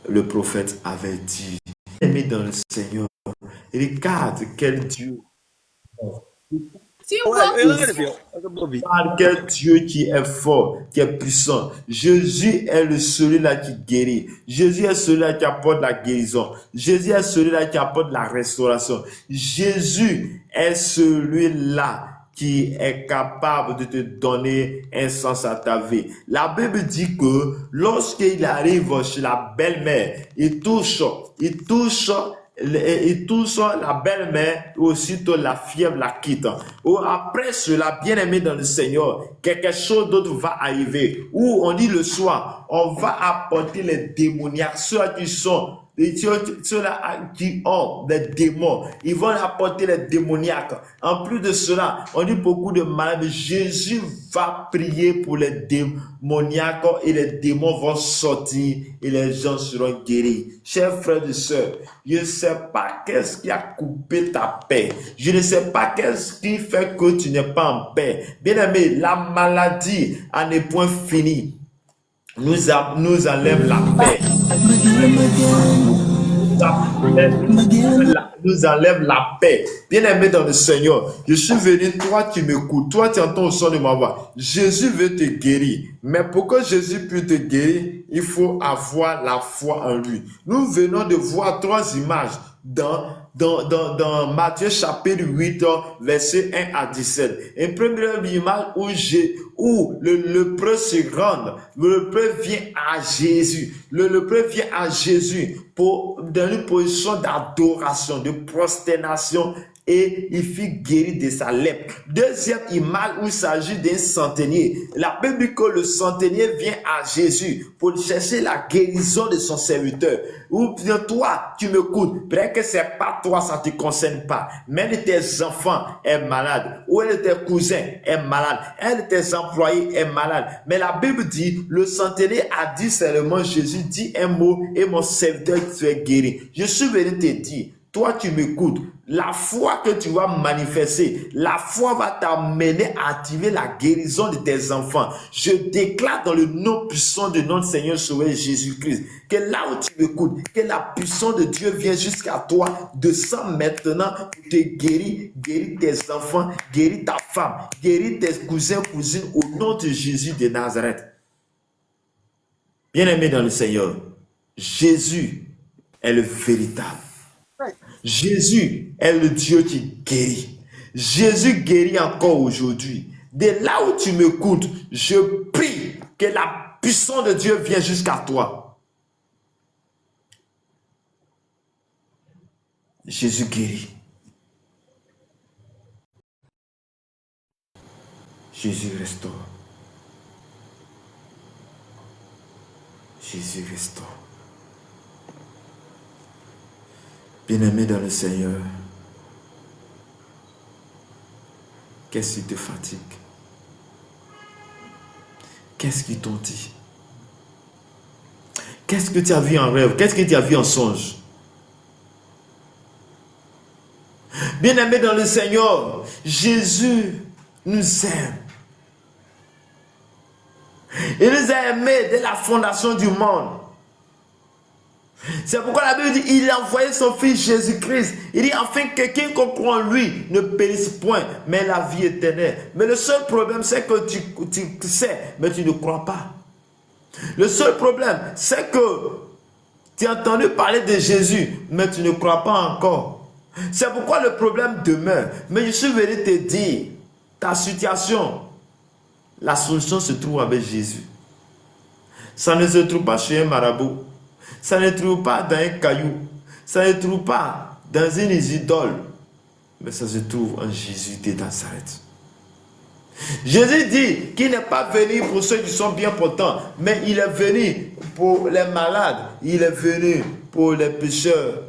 le prophète avait dit. Aimé dans le Seigneur, regarde quel Dieu. Quel Dieu qui est fort, qui est puissant. Jésus est le celui-là qui guérit. Jésus est celui-là qui apporte la guérison. Jésus est celui-là qui apporte la restauration. Jésus est celui-là qui est capable de te donner un sens à ta vie. La Bible dit que lorsqu'il arrive chez la belle-mère, il touche la belle-mère, aussitôt la fièvre la quitte. Ou après cela, bien aimé dans le Seigneur, quelque chose d'autre va arriver. Ou on dit le soir, on va apporter les démoniaques, ceux-là qui ont des démons, ils vont apporter les démoniaques. En plus de cela, on dit beaucoup de malades. Jésus va prier pour les démoniaques et les démons vont sortir et les gens seront guéris. Chers frères et sœurs, je ne sais pas qu'est-ce qui a coupé ta paix. Je ne sais pas qu'est-ce qui fait que tu n'es pas en paix. Bien aimé, la maladie en est point fini. Nous enlève la paix. Nous enlève la paix. Bien-aimé dans le Seigneur, je suis venu, toi qui m'écoutes, toi tu entends le son de ma voix. Jésus veut te guérir. Mais pour que Jésus puisse te guérir, il faut avoir la foi en lui. Nous venons de voir 3 images dans Matthieu chapitre 8, verset 1 à 17. Une première image où le lépreux se rend, le lépreux vient à Jésus. Le lépreux vient à Jésus dans une position d'adoration, de prosternation, et il fut guéri de sa lèpre. Deuxième image où il s'agit d'un centenier. La Bible dit que le centenier vient à Jésus pour chercher la guérison de son serviteur. Ou bien toi, tu m'écoutes, peut-être que c'est pas toi, ça ne te concerne pas. Mais un de tes enfants est malade, ou un de tes cousins est malade, un de tes employés est malade. Mais la Bible dit, le centenier a dit seulement, Jésus dit un mot et mon serviteur tu es guéri. Je suis venu te dire, toi tu m'écoutes, la foi que tu vas manifester, la foi va t'amener à activer la guérison de tes enfants. Je déclare dans le nom puissant de notre Seigneur Sauveur Jésus-Christ, que là où tu m'écoutes, que la puissance de Dieu vient jusqu'à toi, descend maintenant pour te guérir, guérir tes enfants, guérir ta femme, guérir tes cousins, cousines, au nom de Jésus de Nazareth. Bien-aimé dans le Seigneur, Jésus est le véritable. Jésus est le Dieu qui guérit. Jésus guérit encore aujourd'hui. De là où tu m'écoutes, je prie que la puissance de Dieu vienne jusqu'à toi. Jésus guérit. Jésus restaure. Jésus restaure. Bien-aimé dans le Seigneur, qu'est-ce qui te fatigue? Qu'est-ce qu'ils t'ont dit? Qu'est-ce que tu as vu en rêve? Qu'est-ce que tu as vu en songe? Bien-aimé dans le Seigneur, Jésus nous aime. Il nous a aimés dès la fondation du monde. C'est pourquoi la Bible dit, il a envoyé son fils Jésus-Christ. Il dit, enfin, que quelqu'un comprend en lui ne périsse point, mais la vie éternelle. Mais le seul problème, c'est que tu sais, mais tu ne crois pas. Le seul problème, c'est que tu as entendu parler de Jésus, mais tu ne crois pas encore. C'est pourquoi le problème demeure. Mais je suis venu te dire, ta situation, la solution se trouve avec Jésus. Ça ne se trouve pas chez un marabout. Ça ne se trouve pas dans un caillou. Ça ne se trouve pas dans une idole. Mais ça se trouve en Jésus de Nazareth. Jésus dit qu'il n'est pas venu pour ceux qui sont bien portants, mais il est venu pour les malades. Il est venu pour les pécheurs.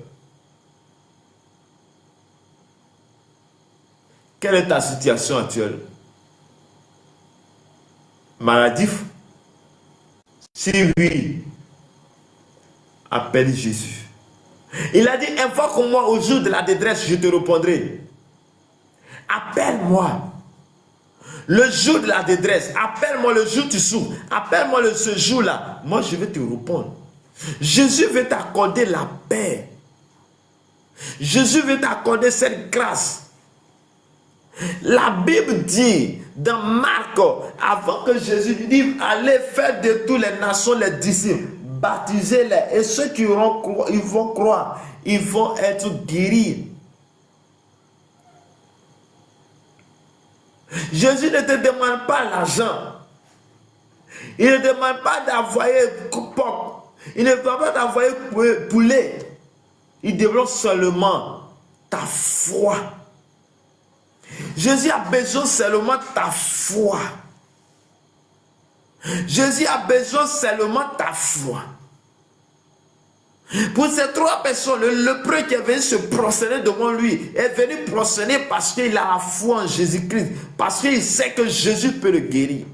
Quelle est ta situation actuelle? Maladif? Si oui, appelle Jésus. Il a dit, invoque-moi au jour de la détresse, je te répondrai. Appelle-moi. Le jour de la détresse, appelle-moi le jour où tu souffres. Appelle-moi ce jour-là. Moi, je vais te répondre. Jésus veut t'accorder la paix. Jésus veut t'accorder cette grâce. La Bible dit dans Marc, avant que Jésus dise, allez faire de toutes les nations les disciples, baptisez-les, et ceux qui vont croire, ils vont être guéris. Jésus ne te demande pas l'argent. Il ne demande pas d'envoyer coupon. Il ne demande pas d'envoyer poulet. Il demande seulement ta foi. Jésus a besoin seulement de ta foi. Jésus a besoin seulement de ta foi. Pour ces trois personnes, le lépreux qui est venu se prosterner devant lui est venu prosterner parce qu'il a la foi en Jésus-Christ, parce qu'il sait que Jésus peut le guérir.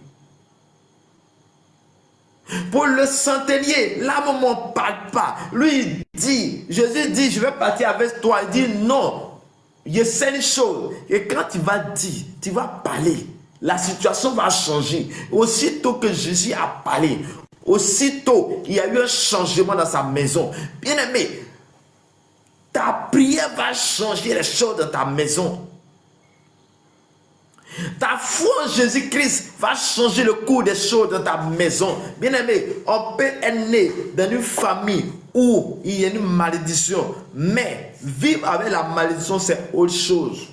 Pour le centenier, l'âme ne m'en parle pas. Lui dit, Jésus dit, je vais partir avec toi. Il dit non. Il y a une chose, et quand tu vas dire, tu vas parler, la situation va changer. Aussitôt que Jésus a parlé, aussitôt il y a eu un changement dans sa maison. Bien aimé, ta prière va changer les choses dans ta maison. Ta foi en Jésus-Christ va changer le cours des choses dans ta maison. Bien aimé, on peut être né dans une famille où il y a une malédiction, mais vivre avec la malédiction, c'est autre chose.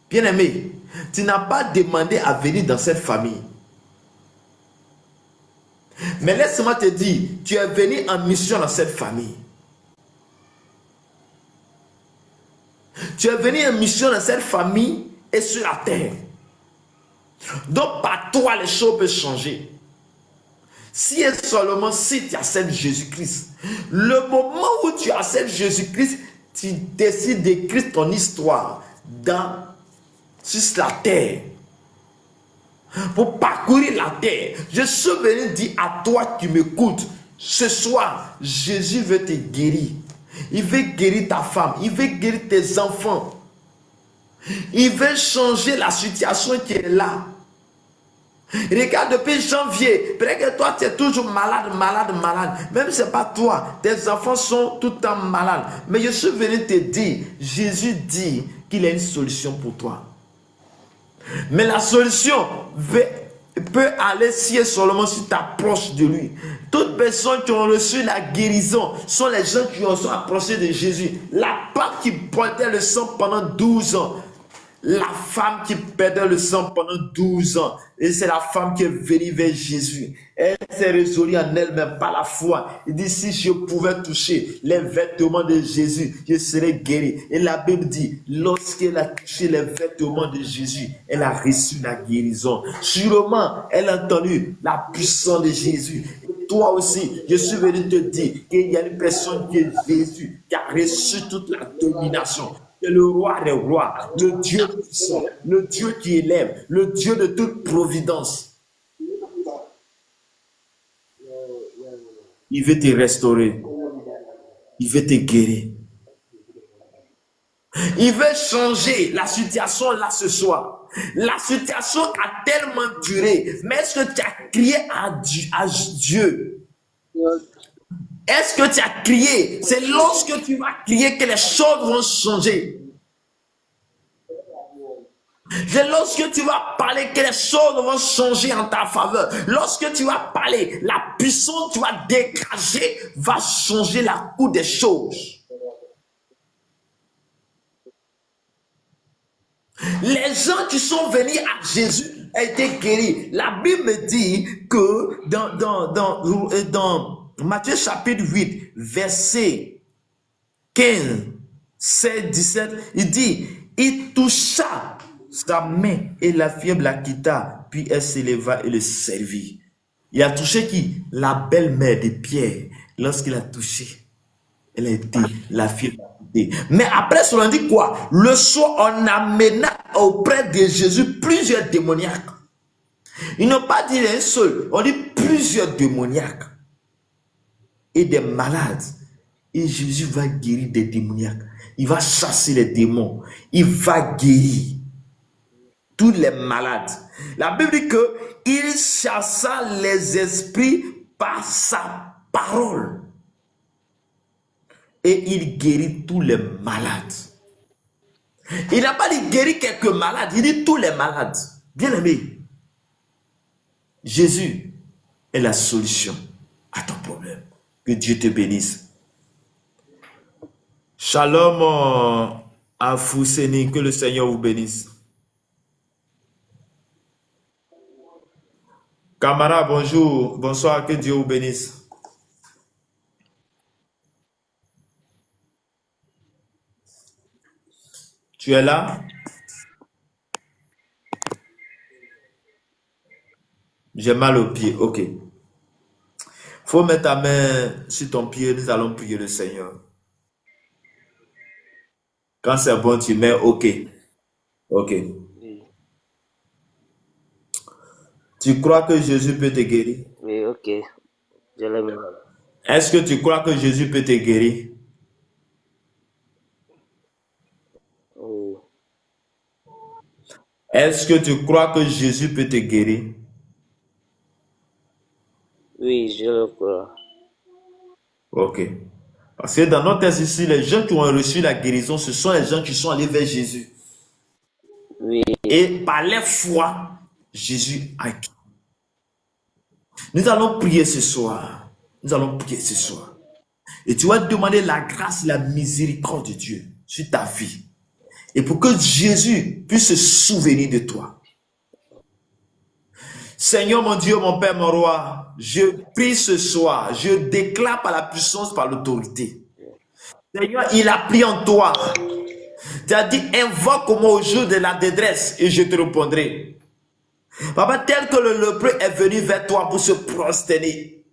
Bien aimé, tu n'as pas demandé à venir dans cette famille. Mais laisse-moi te dire, tu es venu en mission dans cette famille. Tu es venu en mission dans cette famille et sur la terre. Donc par toi, les choses peuvent changer. Si et seulement si tu acceptes Jésus-Christ, le moment où tu acceptes Jésus-Christ, tu décides d'écrire ton histoire sur la terre. Pour parcourir la terre. Je suis venu dire à toi qui m'écoutes, ce soir, Jésus veut te guérir. Il veut guérir ta femme, il veut guérir tes enfants. Il veut changer la situation qui est là. Regarde, depuis janvier, peut-être que toi tu es toujours malade. Même si ce n'est pas toi, tes enfants sont tout le temps malades. Mais je suis venu te dire, Jésus dit qu'il a une solution pour toi. Mais la solution peut aller si et seulement si tu t'approches de lui. Toutes personnes qui ont reçu la guérison sont les gens qui ont sont approchés de Jésus. La femme qui portait le sang pendant 12 ans, La femme qui perdait le sang pendant 12 ans, et c'est la femme qui est venue vers Jésus. Elle s'est résolue en elle-même par la foi. Il dit, si je pouvais toucher les vêtements de Jésus, je serais guéri. Et la Bible dit, lorsqu'elle a touché les vêtements de Jésus, elle a reçu la guérison. Sûrement, elle a entendu la puissance de Jésus. Et toi aussi, je suis venu te dire qu'il y a une personne qui est Jésus, qui a reçu toute la domination. C'est le roi des rois, le Dieu puissant, le Dieu qui élève, le Dieu de toute providence. Il veut te restaurer. Il veut te guérir. Il veut changer la situation là ce soir. La situation a tellement duré. Mais est-ce que tu as crié à Dieu? Est-ce que tu as crié? C'est lorsque tu vas crier que les choses vont changer. C'est lorsque tu vas parler que les choses vont changer en ta faveur. Lorsque tu vas parler, la puissance que tu vas dégager va changer la cour des choses. Les gens qui sont venus à Jésus ont été guéris. La Bible me dit que dans Matthieu chapitre 8, verset 15, 16, 17, il dit, il toucha sa main et la fièvre la quitta, puis elle s'éleva et le servit. Il a touché qui? La belle-mère de Pierre. Lorsqu'il a touché, elle a été, la fièvre a quitté. Mais après cela, on dit quoi? Le soir, on amena auprès de Jésus plusieurs démoniaques. Ils n'ont pas dit un seul, on dit plusieurs démoniaques et des malades. Et Jésus va guérir des démoniaques. Il va chasser les démons. Il va guérir tous les malades. La Bible dit que il chassa les esprits par sa parole. Et il guérit tous les malades. Il n'a pas dit guérir quelques malades, il dit tous les malades. Bien aimé, Jésus est la solution à ton problème. Que Dieu te bénisse. Shalom à Fousseni, que le Seigneur vous bénisse. Camara, bonjour, bonsoir, que Dieu vous bénisse. Tu es là? J'ai mal au pied, ok. Faut mettre ta main sur ton pied, nous allons prier le Seigneur. Quand c'est bon, tu mets ok. Ok. Tu crois que Jésus peut te guérir? Oui, ok. Je le mets. Est-ce que tu crois que Jésus peut te guérir? Oui. Est-ce que tu crois que Jésus peut te guérir? Oui, je le crois. Ok. Parce que dans notre texte ici, les gens qui ont reçu la guérison, ce sont les gens qui sont allés vers Jésus. Oui. Et par leur foi, Jésus a guéri. Nous allons prier ce soir. Nous allons prier ce soir. Et tu vas demander la grâce et la miséricorde de Dieu sur ta vie. Et pour que Jésus puisse se souvenir de toi. Seigneur mon Dieu, mon Père, mon Roi, je prie ce soir, je déclare par la puissance, par l'autorité. Seigneur, il a pris en toi. Tu as dit, invoque-moi au jour de la détresse et je te répondrai. Papa, tel que le lépreux est venu vers toi pour se prosterner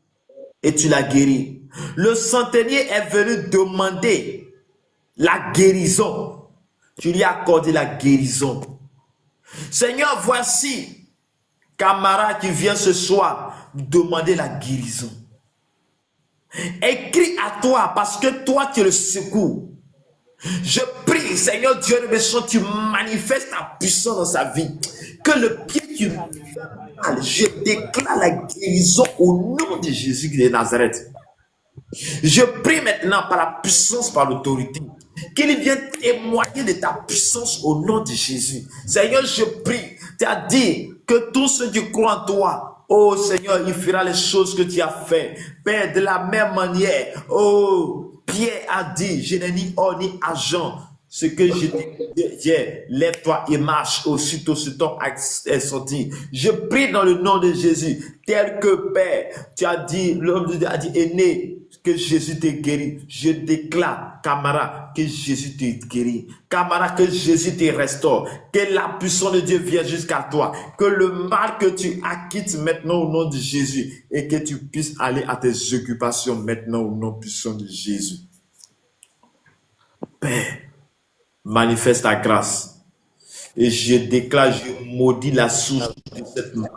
et tu l'as guéri. Le centenier est venu demander la guérison. Tu lui as accordé la guérison. Seigneur, voici Camara qui vient ce soir demander la guérison. Écris à toi parce que toi tu es le secours. Je prie, Seigneur Dieu de mes chants, tu manifestes ta puissance dans sa vie. Que le pied qui me fait mal, je déclare la guérison au nom de Jésus de Nazareth. Je prie maintenant par la puissance, par l'autorité, qu'il vienne témoigner de ta puissance au nom de Jésus. Seigneur, je prie, tu as dit que tous ceux qui croient en toi, oh Seigneur, il fera les choses que tu as fait. Père, de la même manière, oh, Pierre a dit, je n'ai ni or ni argent, Ce que je t'ai dit, lève-toi et marche. Aussitôt ce temps est sorti. Je prie dans le nom de Jésus, tel que Père, tu as dit, l'homme de Dieu a dit, aîné, que Jésus te guérit. Je déclare, camarade, que Jésus te guérit. Camarade, que Jésus te restaure. Que la puissance de Dieu vienne jusqu'à toi. Que le mal que tu acquittes maintenant au nom de Jésus et que tu puisses aller à tes occupations maintenant au nom puissant de Jésus. Père, manifeste ta grâce. Et je déclare, je maudis la source de cette maladie.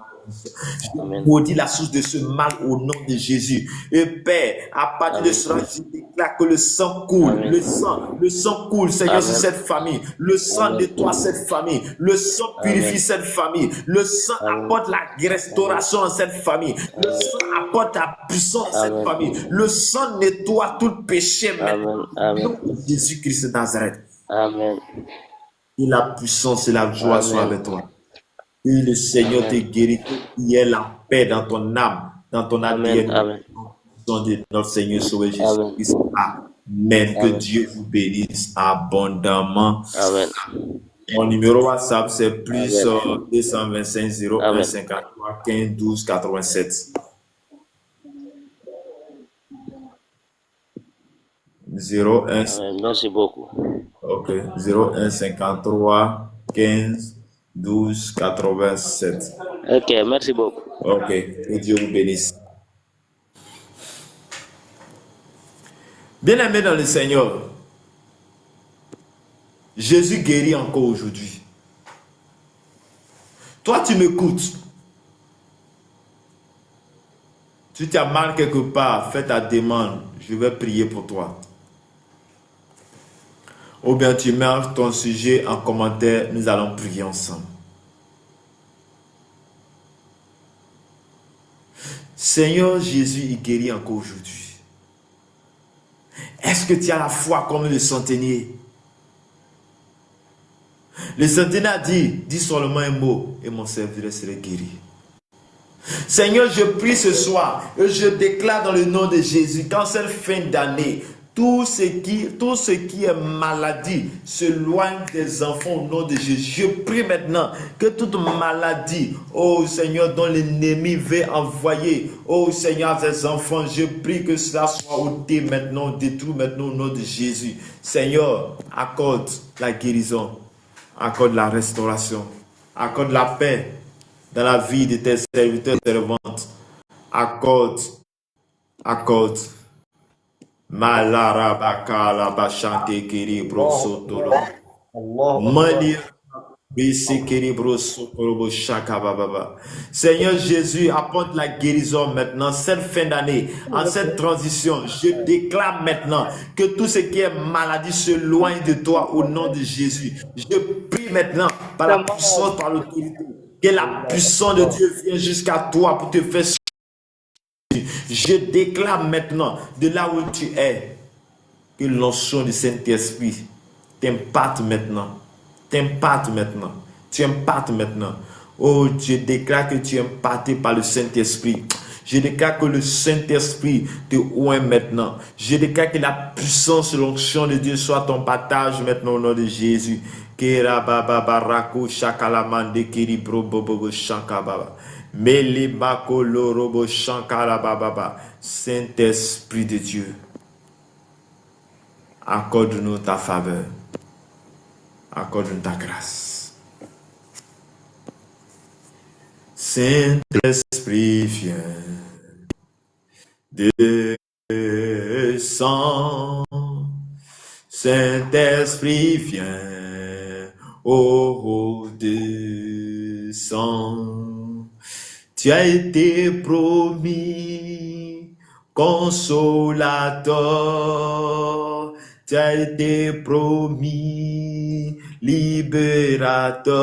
Je maudis la source de ce mal au nom de Jésus. Et Père, à partir de cela, je déclare que le sang coule. Le sang coule, Seigneur, sur cette famille. Le sang nettoie cette famille. Le sang purifie cette famille. Le sang apporte la restauration à cette famille. Le sang apporte la puissance à cette famille. Le sang nettoie tout péché maintenant. Jésus-Christ de Nazareth. Amen. Et la puissance et la joie soient avec toi. Et le Seigneur te guérit. Il y ait la paix dans ton âme, dans ton ADN. Amen. De notre Seigneur Sauveur Jésus-Christ. Amen. Que Dieu vous bénisse abondamment. Amen. Mon numéro WhatsApp, c'est plus 225 01 53 15 12 87. 01. Merci beaucoup. Ok. 01 53 15 12 87. Ok, merci beaucoup. Ok. Que Dieu vous bénisse. Bien-aimé dans le Seigneur, Jésus guérit encore aujourd'hui. Toi, tu m'écoutes. Si tu as mal quelque part, fais ta demande. Je vais prier pour toi. Ou bien tu mets ton sujet en commentaire. Nous allons prier ensemble. Seigneur Jésus, il guérit encore aujourd'hui. Est-ce que tu as la foi comme le centenier? Le centenier a dit, dis seulement un mot et mon serviteur serait guéri. Seigneur, je prie ce soir et je déclare dans le nom de Jésus qu'en cette fin d'année, tout ce qui est maladie s'éloigne des enfants au nom de Jésus. Je prie maintenant que toute maladie, oh Seigneur, dont l'ennemi veut envoyer, oh Seigneur, des enfants, je prie que cela soit ôté maintenant, détruit maintenant au nom de Jésus. Seigneur, accorde la guérison, accorde la restauration, accorde la paix dans la vie de tes serviteurs et servantes. Accorde. Malarabakala bashante kiri brosotolo. Mani bisikiri brosotolo shakababa. Seigneur Jésus, apporte la guérison maintenant, cette fin d'année, en cette transition. Je déclare maintenant que tout ce qui est maladie se loigne de toi au nom de Jésus. Je prie maintenant par la puissance, par l'autorité, que la puissance de Dieu vienne jusqu'à toi pour te faire. Je déclare maintenant, de là où tu es, que l'onction du Saint-Esprit t'impacte maintenant. Tu impactes maintenant. Oh, je déclare que tu es impacté par le Saint-Esprit. Je déclare que le Saint-Esprit te oint maintenant. Je déclare que la puissance de l'onction de Dieu soit ton partage maintenant au nom de Jésus. Saint-Esprit de Dieu, accorde-nous ta faveur, accorde-nous ta grâce. Saint-Esprit, viens, descends. Saint-Esprit, viens, oh, descends. Tu as été promis, consolateur. Tu as été promis, libérateur.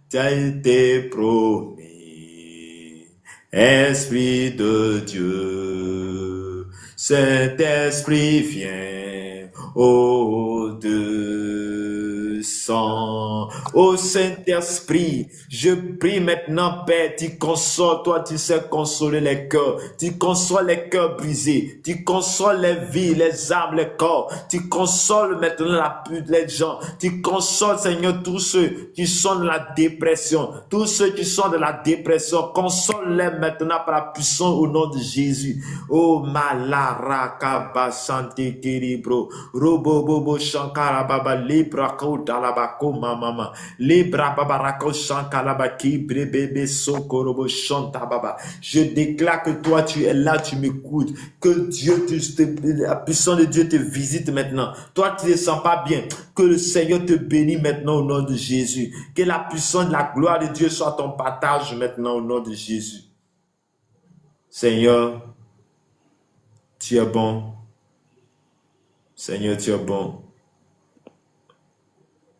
Tu as été promis, Esprit de Dieu. Saint-Esprit, viens, oh, descends. sang. Ô Saint-Esprit, je prie maintenant, Père, tu consoles, toi tu sais consoler les cœurs, tu consoles les cœurs brisés, tu consoles les vies, les âmes, les corps, tu consoles maintenant les gens, tu consoles, Seigneur, tous ceux qui sont dans la dépression, tous ceux qui sont dans la dépression, console-les maintenant par la puissance au nom de Jésus. Oh Malara Basante Kiribro, Robo Bobo Shankara Baba Libra Koudalabako Mama, Libra Babarako Shankalabaki, Brebebe Sokorobo Shanta Baba. Je déclare que toi tu es là, tu m'écoutes, que Dieu, la puissance de Dieu te visite maintenant. Toi tu ne te sens pas bien, que le Seigneur te bénisse maintenant au nom de Jésus. Que la puissance de la gloire de Dieu soit ton partage maintenant au nom de Jésus. Seigneur, tu es bon. Seigneur, tu es bon.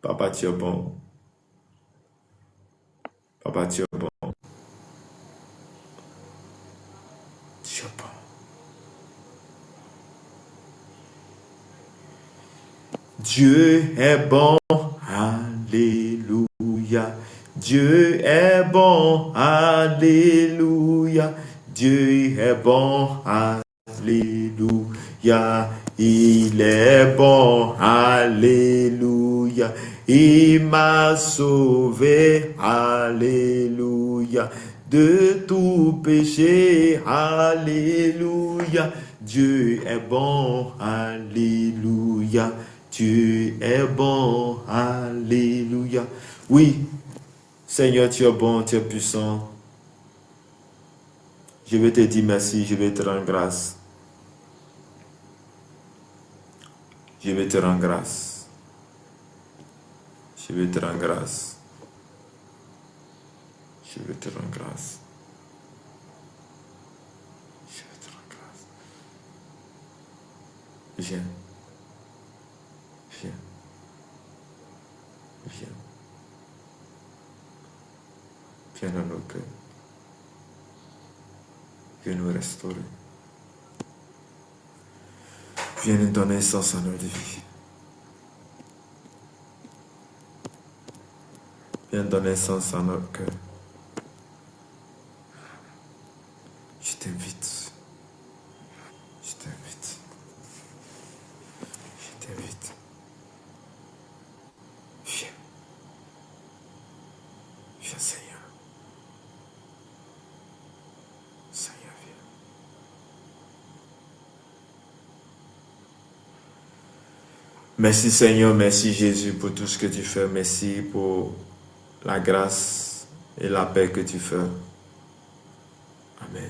Papa, tu es bon. Papa, tu es bon. Tu es bon. Dieu est bon. Alléluia. Dieu est bon. Alléluia. Dieu est bon. Alléluia. Il est bon. Alléluia. Il m'a sauvé. Alléluia. De tout péché. Alléluia. Dieu est bon. Alléluia. Tu es bon, alléluia. Oui, Seigneur, tu es bon, tu es puissant. Je vais te dire merci, je vais te rendre grâce. Je vais te rendre grâce. Je vais te rendre grâce. Je vais te rendre grâce. Je vais te rendre grâce. Viens. Viens. Viens. Viens dans nos cœurs. Viens nous restaurer. Viens nous donner sens à notre vie. Viens donner sens à notre cœur. Je t'invite. Je t'invite. Je t'invite. Viens. Viens, Seigneur. Seigneur, viens. Merci Seigneur, merci Jésus pour tout ce que tu fais. Merci pour la grâce et la paix que tu fais. Amen.